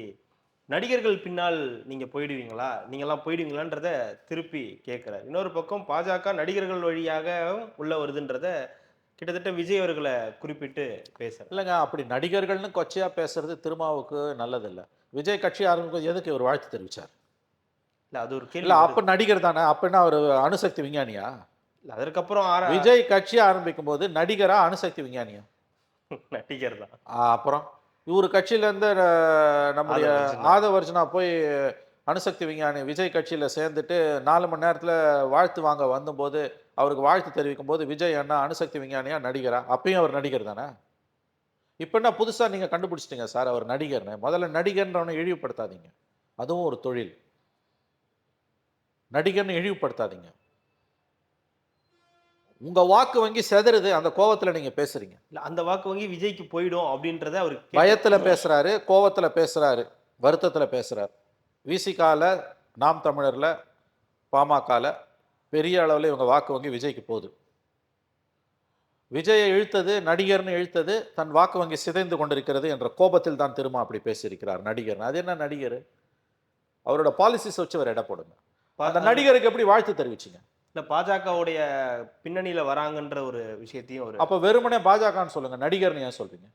S1: நடிகர்கள் பின்னால் நீங்க போயிடுவீங்களா, நீங்கெல்லாம் போயிடுவீங்களான்றத திருப்பி கேட்கிறார். இன்னொரு பக்கம் பாஜக நடிகர்கள் வழியாக உள்ள வருதுன்றத கிட்டத்தட்ட விஜய் அவர்களை குறிப்பிட்டு பேசுறாரு.
S2: இல்லைங்க, அப்படி நடிகர்கள்னு கொச்சையா பேசுறது திருமாவுக்கு நல்லதில்லை. விஜய் கட்சி ஆரம்பிக்கும் எதுக்கு இவர் வாழ்த்து தெரிவிச்சார்?
S1: இல்ல அது ஒரு கேள்வி.
S2: இல்லை, அப்போ நடிகர் தானே, அப்படின்னா அவர் அணுசக்தி விஞ்ஞானியா?
S1: இல்லை, அதற்கப்புறம்
S2: விஜய் கட்சி ஆரம்பிக்கும் போது நடிகரா அணுசக்தி விஞ்ஞானியா?
S1: நடிகர் தான்.
S2: அப்புறம் இவர் கட்சியிலேருந்து நம்முடைய ஆதவர்ஜனா போய் அணுசக்தி விஞ்ஞானி விஜய் கட்சியில் சேர்ந்துட்டு 4 மணி நேரத்தில் வாழ்த்து வாங்க வந்தபோது அவருக்கு வாழ்த்து தெரிவிக்கும் போது விஜய் அண்ணா அணுசக்தி விஞ்ஞானியா நடிகரா? அப்பயும் அவர் நடிகர் தானே. இப்போ என்ன புதுசாக நீங்கள் கண்டுபிடிச்சிட்டீங்க சார் அவர் நடிகர்னு? முதல்ல நடிகர்ன்றவனை இழிவுபடுத்தாதீங்க, அதுவும் ஒரு தொழில். நடிகர்னு இழிவுபடுத்தாதீங்க. உங்க வாக்கு வங்கி செதறுது, அந்த கோவத்துல நீங்க பேசுறீங்க.
S1: இல்ல அந்த வாக்கு வங்கி விஜய்க்கு போயிடும் அப்படின்றத அவர்
S2: பயத்துல பேசுறாரு, கோவத்துல பேசுறாரு, வருத்தத்துல பேசுறாரு. விசிகால, நாம் தமிழர்ல, பாமகல பெரிய அளவில் இவங்க வாக்கு வங்கி விஜய்க்கு போகுது. விஜயை இழுத்தது, நடிகர்னு இழுத்தது, தன் வாக்கு வங்கி சிதைந்து கொண்டிருக்கிறது என்ற கோபத்தில் தான் திரும்ப அப்படி பேசியிருக்கிறார் நடிகர். அது என்ன நடிகர்? அவரோட பாலிசிஸ் வச்சு அவர் எடை போடுங்க. அந்த நடிகருக்கு எப்படி வாழ்த்து தெரிவிச்சிங்க?
S1: இல்லை, பாஜகவுடைய பின்னணியில் வராங்கன்ற ஒரு விஷயத்தையும் ஒரு
S2: அப்போ வெறுமனே பாஜகன்னு சொல்லுங்க, நடிகர்னு ஏன் சொல்றீங்க?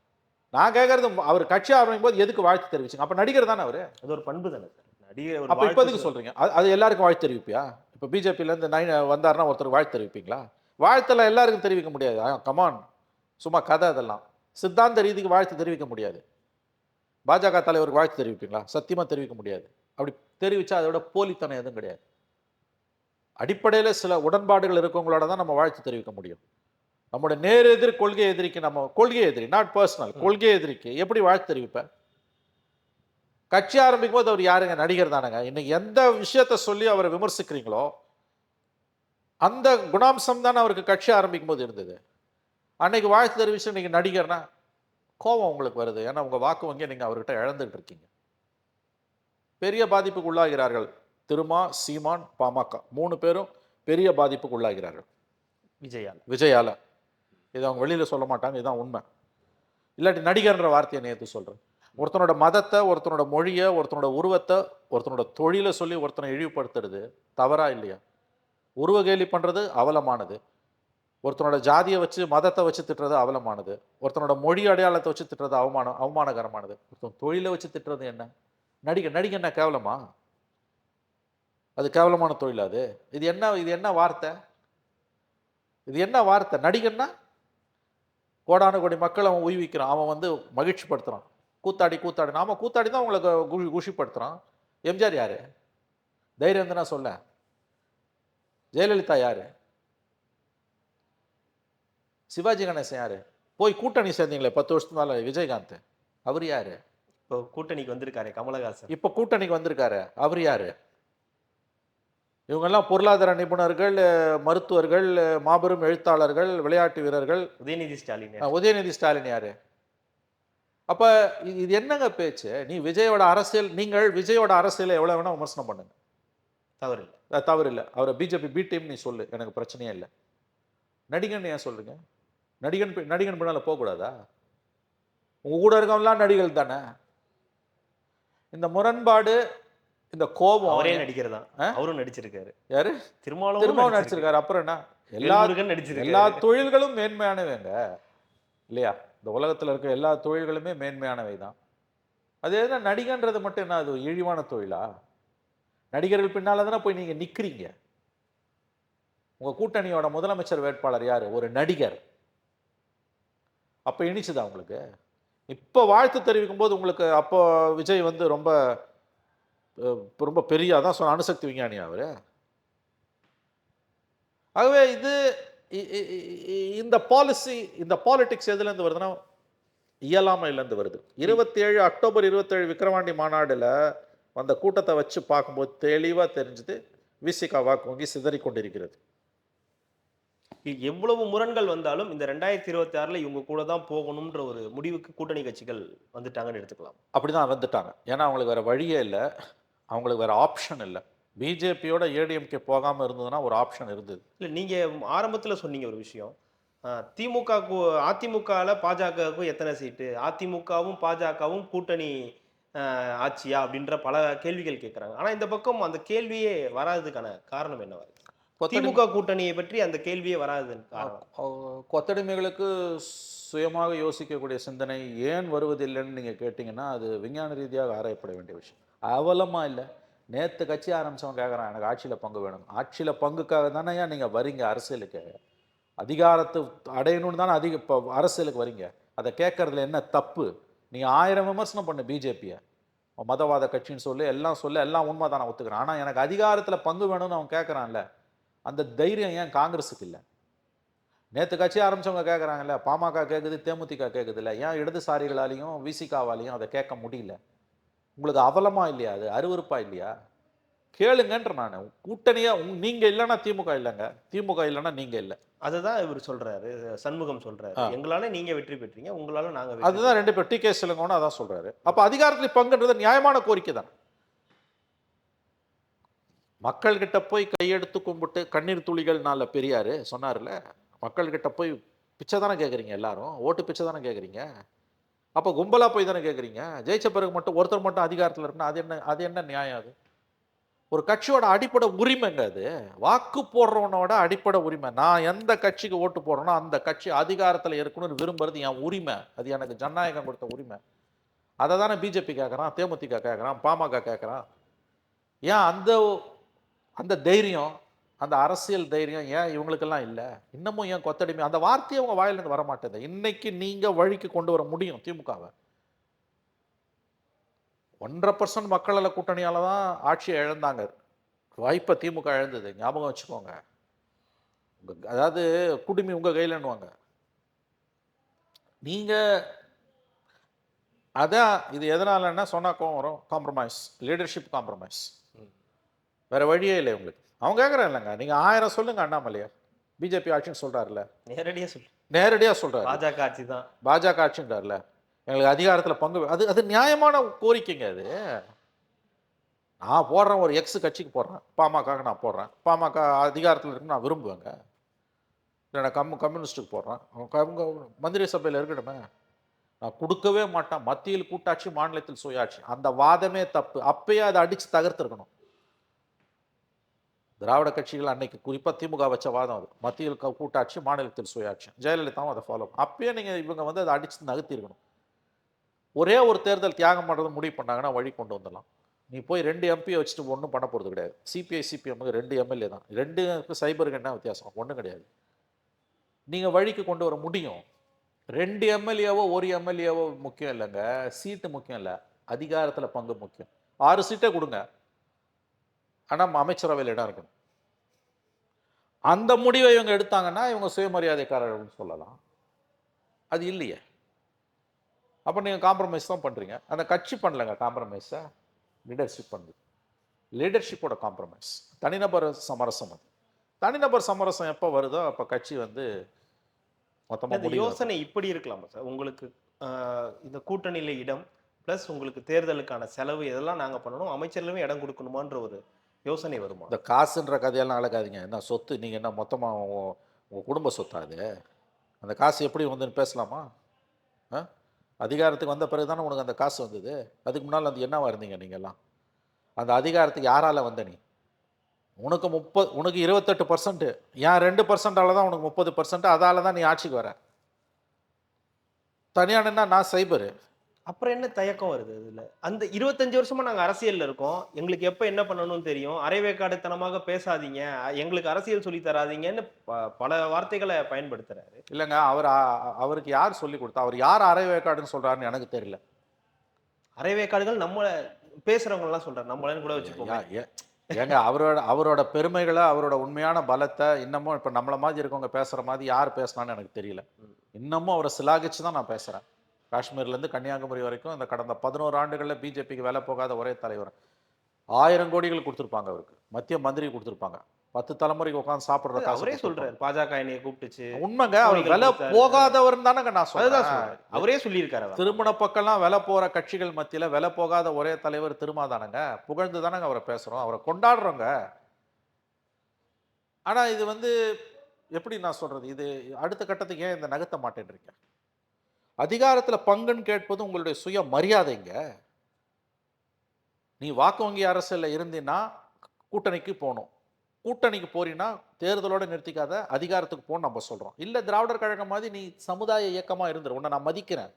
S2: நான் கேட்கறது அவர் கட்சி ஆரம்பிக்கும் போது எதுக்கு வாழ்த்து தெரிவிச்சிங்க? அப்போ நடிகர் தானே அவரு?
S1: அது ஒரு பண்பு தானே சார் நடிகர்.
S2: அப்போ இப்போ எதுக்கு சொல்றீங்க? அது எல்லாருக்கும் வாழ்த்து தெரிவிப்பியா? இப்போ பிஜேபியிலேருந்து 9 வந்தாருன்னா ஒருத்தருக்கு வாழ்த்து தெரிவிப்பீங்களா? வாழ்த்தெல்லாம் எல்லாருக்கும் தெரிவிக்க முடியாது. கமான், சும்மா கதை அதெல்லாம். சித்தாந்த ரீதிக்கு வாழ்த்து தெரிவிக்க முடியாது. பாஜக தலைவருக்கு வாழ்த்து தெரிவிப்பீங்களா? சத்தியமாக தெரிவிக்க முடியாது. அப்படி தெரிவித்தா அதோட போலித்தனம் எதுவும் கிடையாது. அடிப்படையில் சில உடன்பாடுகள் இருக்கவங்களோட தான் நம்ம வாழ்த்து தெரிவிக்க முடியும். நம்முடைய நேர் எதிர் கொள்கை எதிரிக்கு, நம்ம கொள்கை எதிரி, நாட் பர்சனல், கொள்கை எதிரிக்கு எப்படி வாழ்த்து தெரிவிப்பேன்? கட்சி ஆரம்பிக்கும் போது அவர் யாருங்க? நடிகர் தானேங்க. இன்னைக்கு எந்த விஷயத்த சொல்லி அவரை விமர்சிக்கிறீங்களோ அந்த குணாம்சம் தானே அவருக்கு கட்சி ஆரம்பிக்கும் போது இருந்தது. அன்னைக்கு வாழ்த்து தெரிவிச்சு இன்னைக்கு நடிகர்னா கோபம் உங்களுக்கு வருது. ஏன்னா உங்க வாக்கு வங்கி நீங்க அவர்கிட்ட இழந்துட்டு இருக்கீங்க. பெரிய பாதிப்புக்கு உள்ளாகிறார்கள். திருமா, சீமான், பாமக 3 பேரும் பெரிய பாதிப்புக்கு உள்ளாகிறார்கள் விஜயால. இதை அவங்க வெளியில சொல்ல மாட்டாங்க, இதுதான் உண்மை. இல்லாட்டி நடிகர்ன்ற வார்த்தையை நேற்று சொல்றேன். ஒருத்தனோட மதத்தை, ஒருத்தனோட மொழியை, ஒருத்தனோட உருவத்தை, ஒருத்தனோட தொழிலை சொல்லி ஒருத்தனை இழிவுபடுத்துறது தவறா இல்லையா? உருவ கேலி பண்றது அவலமானது. ஒருத்தனோட ஜாதியை வச்சு மதத்தை வச்சு திட்டுறது அவலமானது. ஒருத்தனோட மொழி அடையாளத்தை வச்சு திட்டுறது அவமானகரமானது. ஒருத்தன் தொழிலை வச்சு திட்டுறது என்ன? நடிகை என்ன கேவலமா? அது கேவலமான தொழில் அது. இது என்ன வார்த்தை? இது என்ன வார்த்தை? நடிகன்னா கோடான கோடி மக்கள் அவன் உய்விக்கிறான், அவன் வந்து மகிழ்ச்சி படுத்துறான். கூத்தாடி நாம கூத்தாடி தான் உங்களை குஷிப்படுத்துறான். எம்ஜிஆர் யாரு? தைரியம் இருந்துனா சொல்ல. ஜெயலலிதா யாரு? சிவாஜி கணேசன் யாரு? போய் கூட்டணி சேர்ந்தீங்களே 10 வருஷத்துக்கு மேல விஜயகாந்த், அவர் யாரு?
S1: இப்போ கூட்டணிக்கு வந்திருக்காரு கமலஹாசன்.
S2: இப்ப கூட்டணிக்கு வந்திருக்காரு, அவர் யாரு? இவங்கெல்லாம் பொருளாதார நிபுணர்கள், மருத்துவர்கள், மாபெரும் எழுத்தாளர்கள், விளையாட்டு வீரர்கள்.
S1: உதயநிதி ஸ்டாலின்.
S2: உதயநிதி ஸ்டாலின் யாரு? அப்ப இது என்னங்க பேச்சு? நீங்கள் விஜயோட அரசியலை எவ்வளவு வேணா விமர்சனம் பண்ணுங்க,
S1: தவறு இல்லை.
S2: தவறு இல்லை. அவரை பிஜேபி பி டீம் நீ சொல்லு, எனக்கு பிரச்சனையே இல்லை. நடிகன் ஏன் சொல்றீங்க? நடிகன் பின்னால போகக்கூடாதா? உங்க கூட இருக்கவங்கலாம் நடிகர்கள் தானே. இந்த முரண்பாடு, இந்த கோபம்.
S1: அவரே நடிகர் தான், அவரும் நடிச்சிருக்காரு.
S2: யாரு? திருமாவளவன் நடிச்சிருக்காரு. அப்புறம் என்ன? எல்லா தொழில்களும் மேன்மையானவைங்க இல்லையா? இந்த உலகத்துல இருக்க எல்லா தொழில்களுமே மேன்மையானவை தான். அது என்ன நடிகன்றது மட்டும் என்ன அது இழிவான தொழிலா? நடிகர்கள் பின்னால தானே போய் நீங்க நிக்கிறீங்க. உங்க கூட்டணியோட முதலமைச்சர் வேட்பாளர் யாரு? ஒரு நடிகர். அப்ப இனிச்சுதா உங்களுக்கு? இப்ப வாழ்த்து தெரிவிக்கும் போது உங்களுக்கு அப்போ விஜய் வந்து ரொம்ப ரொம்ப பெரிய அதான் சொன்ன அணுசக்தி விஞ்ஞானி அவரு. ஆகவே இந்த பாலிசி, இந்த பாலிடிக்ஸ் எதுல இருந்து வருதுன்னா இயலாமையில இருந்து வருது. 27 அக்டோபர் 27 விக்கிரவாண்டி மாநாடுல அந்த கூட்டத்தை வச்சு பார்க்கும்போது தெளிவா தெரிஞ்சது விசிகா வாக்கு வங்கி சிதறி கொண்டிருக்கிறது.
S1: எவ்வளவு முரண்கள் வந்தாலும் இந்த 2026ல இவங்க கூட தான் போகணும்ன்ற ஒரு முடிவுக்கு கூட்டணி கட்சிகள் வந்துட்டாங்கன்னு எடுத்துக்கலாம்.
S2: அப்படிதான் வந்துட்டாங்க. ஏன்னா அவங்களுக்கு வேற வழியே இல்லை, அவங்களுக்கு வேற ஆப்ஷன் இல்லை. பிஜேபியோட ஏடிஎம்கே போகாம இருந்ததுன்னா ஒரு ஆப்ஷன் இருந்தது.
S1: இல்லை, நீங்க ஆரம்பத்தில் சொன்னீங்க ஒரு விஷயம், அதிமுகவில் பாஜகவுக்கும் எத்தனை சீட்டு, அதிமுகவும் பாஜகவும் கூட்டணி ஆட்சியா அப்படின்ற பல கேள்விகள் கேட்குறாங்க. ஆனால் இந்த பக்கம் அந்த கேள்வியே வராததுக்கான காரணம் என்னவா இருக்கு? திமுக கூட்டணியை பற்றி அந்த கேள்வியே வராதுன்னு காரணம்.
S2: கொத்தடிமைகளுக்கு சுயமாக யோசிக்கக்கூடிய சிந்தனை ஏன் வருவதில்லைன்னு நீங்கள் கேட்டிங்கன்னா அது விஞ்ஞான ரீதியாக ஆராயப்பட வேண்டிய விஷயம். அவலமா இல்லை. நேற்று கட்சி ஆரம்பித்தவன் கேட்குறான் எனக்கு ஆட்சியில் பங்கு வேணும். ஆட்சியில் பங்குக்காக தானே ஏன் நீங்கள் வரீங்க அரசியலுக்கு? அதிகாரத்தை அடையணும்னு தானே இப்போ அரசியலுக்கு வரீங்க. அதை கேட்கறதுல என்ன தப்பு? நீங்கள் 1000 விமர்சனம் பண்ணு பிஜேபியை, மதவாத கட்சின்னு சொல்லி எல்லாம் உண்மை தான், நான் ஒத்துக்கிறேன். ஆனால் எனக்கு அதிகாரத்தில் பங்கு வேணும்னு அவன் கேட்குறான்ல, அந்த தைரியம் ஏன் காங்கிரஸுக்கு இல்லை? நேற்று கட்சி ஆரம்பித்தவங்க கேட்குறாங்கல்ல, பாமக கேட்குது, தேமுதிக கேட்குது இல்லை, ஏன் இடதுசாரிகளாலையும் விசிகாவாலையும் அதை கேட்க முடியல? உங்களுக்கு அவலமா இல்லையா? அது அருவருப்பா இல்லையா? கேளுங்கன்ற நான். கூட்டணியா நீங்க இல்லைன்னா திமுக இல்லைங்க, திமுக இல்லைன்னா நீங்க இல்லை.
S1: அதுதான் இவர் சொல்றாரு, சண்முகம் சொல்றாரு, எங்களால நீங்க வெற்றி பெற்றீங்க, உங்களால நாங்க.
S2: அதுதான் 2 பேர் டி.கே. சிலங்கோன்னு அதான் சொல்றாரு. அப்ப அதிகாரத்தில் பங்குன்றது நியாயமான கோரிக்கை தான். மக்கள் கிட்ட போய் கையெடுத்து கும்பிட்டு கண்ணீர் துளிகள்னால பெரியாரு சொன்னார்ல, மக்கள் கிட்ட போய் பிச்சை தானே கேட்குறீங்க, எல்லாரும் ஓட்டு பிச்சை தானே கேட்குறீங்க. அப்போ கும்பலா போய் தானே கேட்குறீங்க. ஜெயிச்ச பிறகு மட்டும் ஒருத்தர் மட்டும் அதிகாரத்தில் இருக்குன்னா அது என்ன நியாயம்? அது ஒரு கட்சியோட அடிப்படை உரிமைங்க. அது வாக்கு போடுறவனோட அடிப்படை உரிமை. நான் எந்த கட்சிக்கு ஓட்டு போடுறேனோ அந்த கட்சி அதிகாரத்தில் இருக்கணும்னு விரும்புறது என் உரிமை. அது எனக்கு ஜனநாயகம் கொடுத்த உரிமை. அதை தானே பிஜேபி கேட்குறான், தேமுதிக கேட்குறான், பாமக கேட்குறான். ஏன் அந்த தைரியம், அந்த அரசியல் தைரியம் ஏன் இவங்களுக்கெல்லாம் இல்லை? இன்னமும் ஏன் கொத்தடிமை? அந்த வார்த்தையை அவங்க வாயிலிருந்து வர மாட்டேது. இன்னைக்கு நீங்க வழிக்கு கொண்டு வர முடியும் திமுகவை. 1.5% மக்களால் கூட்டணியால தான் ஆட்சியை இழந்தாங்க. வாய்ப்பை திமுக இழந்தது, ஞாபகம் வச்சுக்கோங்க. அதாவது குடுமி உங்க கையிலன்னுவாங்க. நீங்க அதான் இது எதனாலன்னா சொன்னா கோவம் வரும். Compromise, leadership compromise. வேற வழியே இல்லை உங்களுக்கு. அவங்க கேட்குறேன் இல்லைங்க, நீங்க 1000 சொல்லுங்க அண்ணாமலையா பிஜேபி ஆட்சின்னு சொல்றாருல, நேரடியா சொல்றாரு.
S1: பாஜக ஆட்சி தான்,
S2: பாஜக ஆட்சின்றாருல, எங்களுக்கு அதிகாரத்தில் பங்கு. அது நியாயமான கோரிக்கைங்க. அது நான் போடுறேன், ஒரு எக்ஸ் கட்சிக்கு போடுறேன், பாமக நான் போடுறேன், பாமக அதிகாரத்தில் இருக்குன்னு நான் விரும்புவேங்க. இல்லை நான் கம்யூனிஸ்ட்டுக்கு போடுறேன், அவங்க மந்திரி சபையில் இருக்கணுமே. நான் கொடுக்கவே மாட்டேன், மத்தியில் கூட்டாட்சி மாநிலத்தில் சுயாட்சி, அந்த வாதமே தப்பு. அப்பயே அதை அடிச்சு தகர்த்திருக்கணும். திராவிட கட்சிகள் அன்னைக்கு குறிப்பா திமுக வச்ச வாதம் அது. மத்தியில் கூட்டாட்சி மாநிலத்தில் சுயாட்சி. ஜெயலலிதாவும் அதை ஃபாலோ அப்பயே நீங்க இவங்க வந்து அதை அடிச்சு நகர்த்திருக்கணும். ஒரே ஒரு தேர்தல் தியாகம் பண்றது முடிவு பண்ணாங்கன்னா வழி கொண்டு வந்துடலாம். நீ போய் 2 எம்பியை வச்சுட்டு ஒன்றும் பண்ண போறது கிடையாது. சிபிஐ சிபிஎம்க்கு 2 எம்எல்ஏ தான். 2க்கு சைபருக்கு என்ன வித்தியாசம்? ஒன்றும் கிடையாது. நீங்க வழிக்கு கொண்டு வர முடியும். 2 எம்எல்ஏவோ 1 எம்எல்ஏவோ முக்கியம் இல்லைங்க. சீட்டு முக்கியம் இல்லை, அதிகாரத்தில் பங்கு முக்கியம். 6 சீட்டை கொடுங்க, ஆனால் அமைச்சரவையில் இடம் இருக்கணும். அந்த முடிவை இவங்க எடுத்தாங்கன்னா இவங்க சுயமரியாதைக்காரர்கள் சொல்லலாம். அது இல்லையே. அப்போ நீங்கள் காம்ப்ரமைஸ் தான் பண்ணுறீங்க. அந்த கட்சி பண்ணலங்க காம்ப்ரமைஸை, லீடர்ஷிப் பண்ணுது. லீடர்ஷிப்போட காம்ப்ரமைஸ், தனிநபர் சமரசம். அது தனிநபர் சமரசம் எப்போ வருதோ அப்போ கட்சி வந்து மொத்தமாக
S1: அந்த யோசனை இப்படி இருக்கலாமா சார்? உங்களுக்கு இந்த கூட்டணியில இடம் பிளஸ் உங்களுக்கு தேர்தலுக்கான செலவு இதெல்லாம் நாங்க பண்ணணும், அமைச்சர்களுமே இடம் கொடுக்கணுமான்ற ஒரு யோசனை வருமா?
S2: இந்த காசுன்ற கதையெல்லாம் அழகாதீங்க. என்ன சொத்து, நீங்கள் என்ன மொத்தமாக உங்கள் குடும்ப சொத்தா அது? அந்த காசு எப்படி வந்துன்னு பேசலாமா? அதிகாரத்துக்கு வந்த பிறகு தானே உனக்கு அந்த காசு வந்தது. அதுக்கு முன்னால் வந்து என்னவா இருந்தீங்க நீங்கள்லாம்? அந்த அதிகாரத்துக்கு யாரால வந்த நீ? உனக்கு 28%, ஏன் 2%ஆல தான் உனக்கு 30%, அதால தான் நீ ஆட்சிக்கு வர. தனியானா நான் சைபரு.
S1: அப்புறம் என்ன தயக்கம் வருது இதுல? அந்த 25 வருஷமா நாங்க அரசியல்ல இருக்கோம், எங்களுக்கு எப்ப என்ன பண்ணணும்னு தெரியும், அரைவேக்காடுத்தனமாக பேசாதீங்க, எங்களுக்கு அரசியல் சொல்லி தராதீங்கன்னு பல வார்த்தைகளை பயன்படுத்துறாரு.
S2: இல்லைங்க, அவருக்கு யார் சொல்லி கொடுத்தா? அவர் யார் அரைவேக்காடுன்னு சொல்றாருன்னு எனக்கு தெரியல.
S1: அரைவேக்காடுகள் நம்ம பேசுறவங்க எல்லாம் சொல்றாரு, நம்மளன்னு கூட வச்சுக்கோங்க.
S2: ஏங்க, அவரோட பெருமைகளை, அவரோட உண்மையான பலத்தை இன்னமும் இப்போ நம்மள மாதிரி இருக்கவங்க பேசுகிற மாதிரி யார் பேசினான்னு எனக்கு தெரியல. இன்னமும் அவரை சிலாகிச்சு தான் நான் பேசுகிறேன். காஷ்மீர்லேருந்து கன்னியாகுமரி வரைக்கும் இந்த கடந்த 11 ஆண்டுகளில் பிஜேபிக்கு வேலை போகாத ஒரே தலைவர். 1000 கோடிகள் கொடுத்துருப்பாங்க அவருக்கு, மத்திய மந்திரி கொடுத்துருப்பாங்க, 10 தலைமுறைக்கு உட்காந்து சாப்பிட்ற காசு
S1: அவரே சொல்றாரு. பாஜக என்னைய கூப்பிட்டுச்சு.
S2: உண்மைங்க, அவர் விலை போகாதவர் தானங்க நான் சொல்றேன்.
S1: அவரே சொல்லியிருக்காரு.
S2: திருமண பக்கம்லாம் விலை போற கட்சிகள் மத்தியில் விலை போகாத ஒரே தலைவர் திருமா தானங்க. புகழ்ந்து தானங்க அவரை பேசுறோம், அவரை கொண்டாடுறோங்க. ஆனா இது வந்து எப்படி நான் சொல்றது, இது அடுத்த கட்டத்துக்கு ஏன் இந்த நகர்த்த மாட்டேன்றீங்க? அதிகாரத்தில் பங்குன்னு கேட்பது உங்களுடைய சுய மரியாதைங்க. நீ வாக்கு வங்கி அரசியலில் இருந்தீன்னா கூட்டணிக்கு போகணும். கூட்டணிக்கு போறீன்னா தேர்தலோட நிறுத்திக்காத, அதிகாரத்துக்கு போன்னு நம்ம சொல்றோம். இல்லை திராவிடர் கழகம் மாதிரி நீ சமுதாய இயக்கமாக இருந்துரு, உன்னை நான் மதிக்கிறேன்.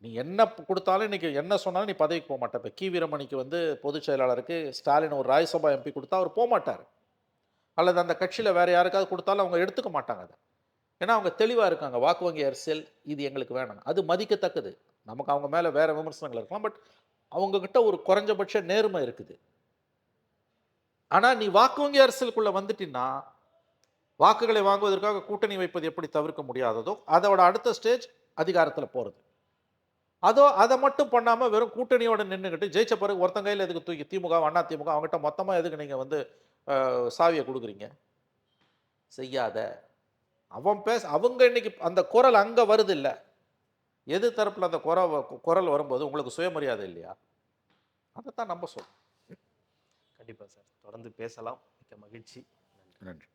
S2: நீ என்ன கொடுத்தாலும் இன்னைக்கு என்ன சொன்னாலும் நீ பதவிக்கு போக மாட்டேன். இப்போ கி வீரமணிக்கு வந்து பொதுச் செயலாளருக்கு ஸ்டாலின் ஒரு ராஜ்யசபா எம்பி கொடுத்தா அவர் போக மாட்டார். அல்லது அந்த கட்சியில் வேற யாருக்காவது கொடுத்தாலும் அவங்க எடுத்துக்க மாட்டாங்க அதை. ஏன்னா அவங்க தெளிவாக இருக்காங்க, வாக்கு வங்கி அரசியல் இது எங்களுக்கு வேணும். அது மதிக்கத்தக்கது. நமக்கு அவங்க மேலே வேற விமர்சனங்கள் இருக்கலாம், பட் அவங்கக்கிட்ட ஒரு குறைஞ்சபட்ச நேர்மை இருக்குது. ஆனால் நீ வாக்கு வங்கி அரசியலுக்குள்ளே வந்துட்டீங்கன்னா வாக்குகளை வாங்குவதற்காக கூட்டணி வைப்பது எப்படி தவிர்க்க முடியாததோ அதோட அடுத்த ஸ்டேஜ் அதிகாரத்தில் போகிறது. அதை மட்டும் பண்ணாமல் வெறும் கூட்டணியோட நின்றுக்கிட்டு ஜெயிச்ச பிறகு ஒருத்தன் கையில் எதுக்கு தூக்கி திமுக அண்ணா திமுக அவங்ககிட்ட மொத்தமாக எதுக்கு நீங்கள் வந்து சாவியை கொடுக்குறீங்க? செய்யாத. அவங்க இன்னைக்கு அந்த குரல் அங்கே வருது இல்லை, எது தரப்பில் அந்த குரல் வரும்போது உங்களுக்கு சுயமரியாதை இல்லையா? அதைத்தான் நம்ம சொல்றோம்.
S1: கண்டிப்பாக சார், தொடர்ந்து பேசலாம். மிக்க மகிழ்ச்சி.
S2: நன்றி.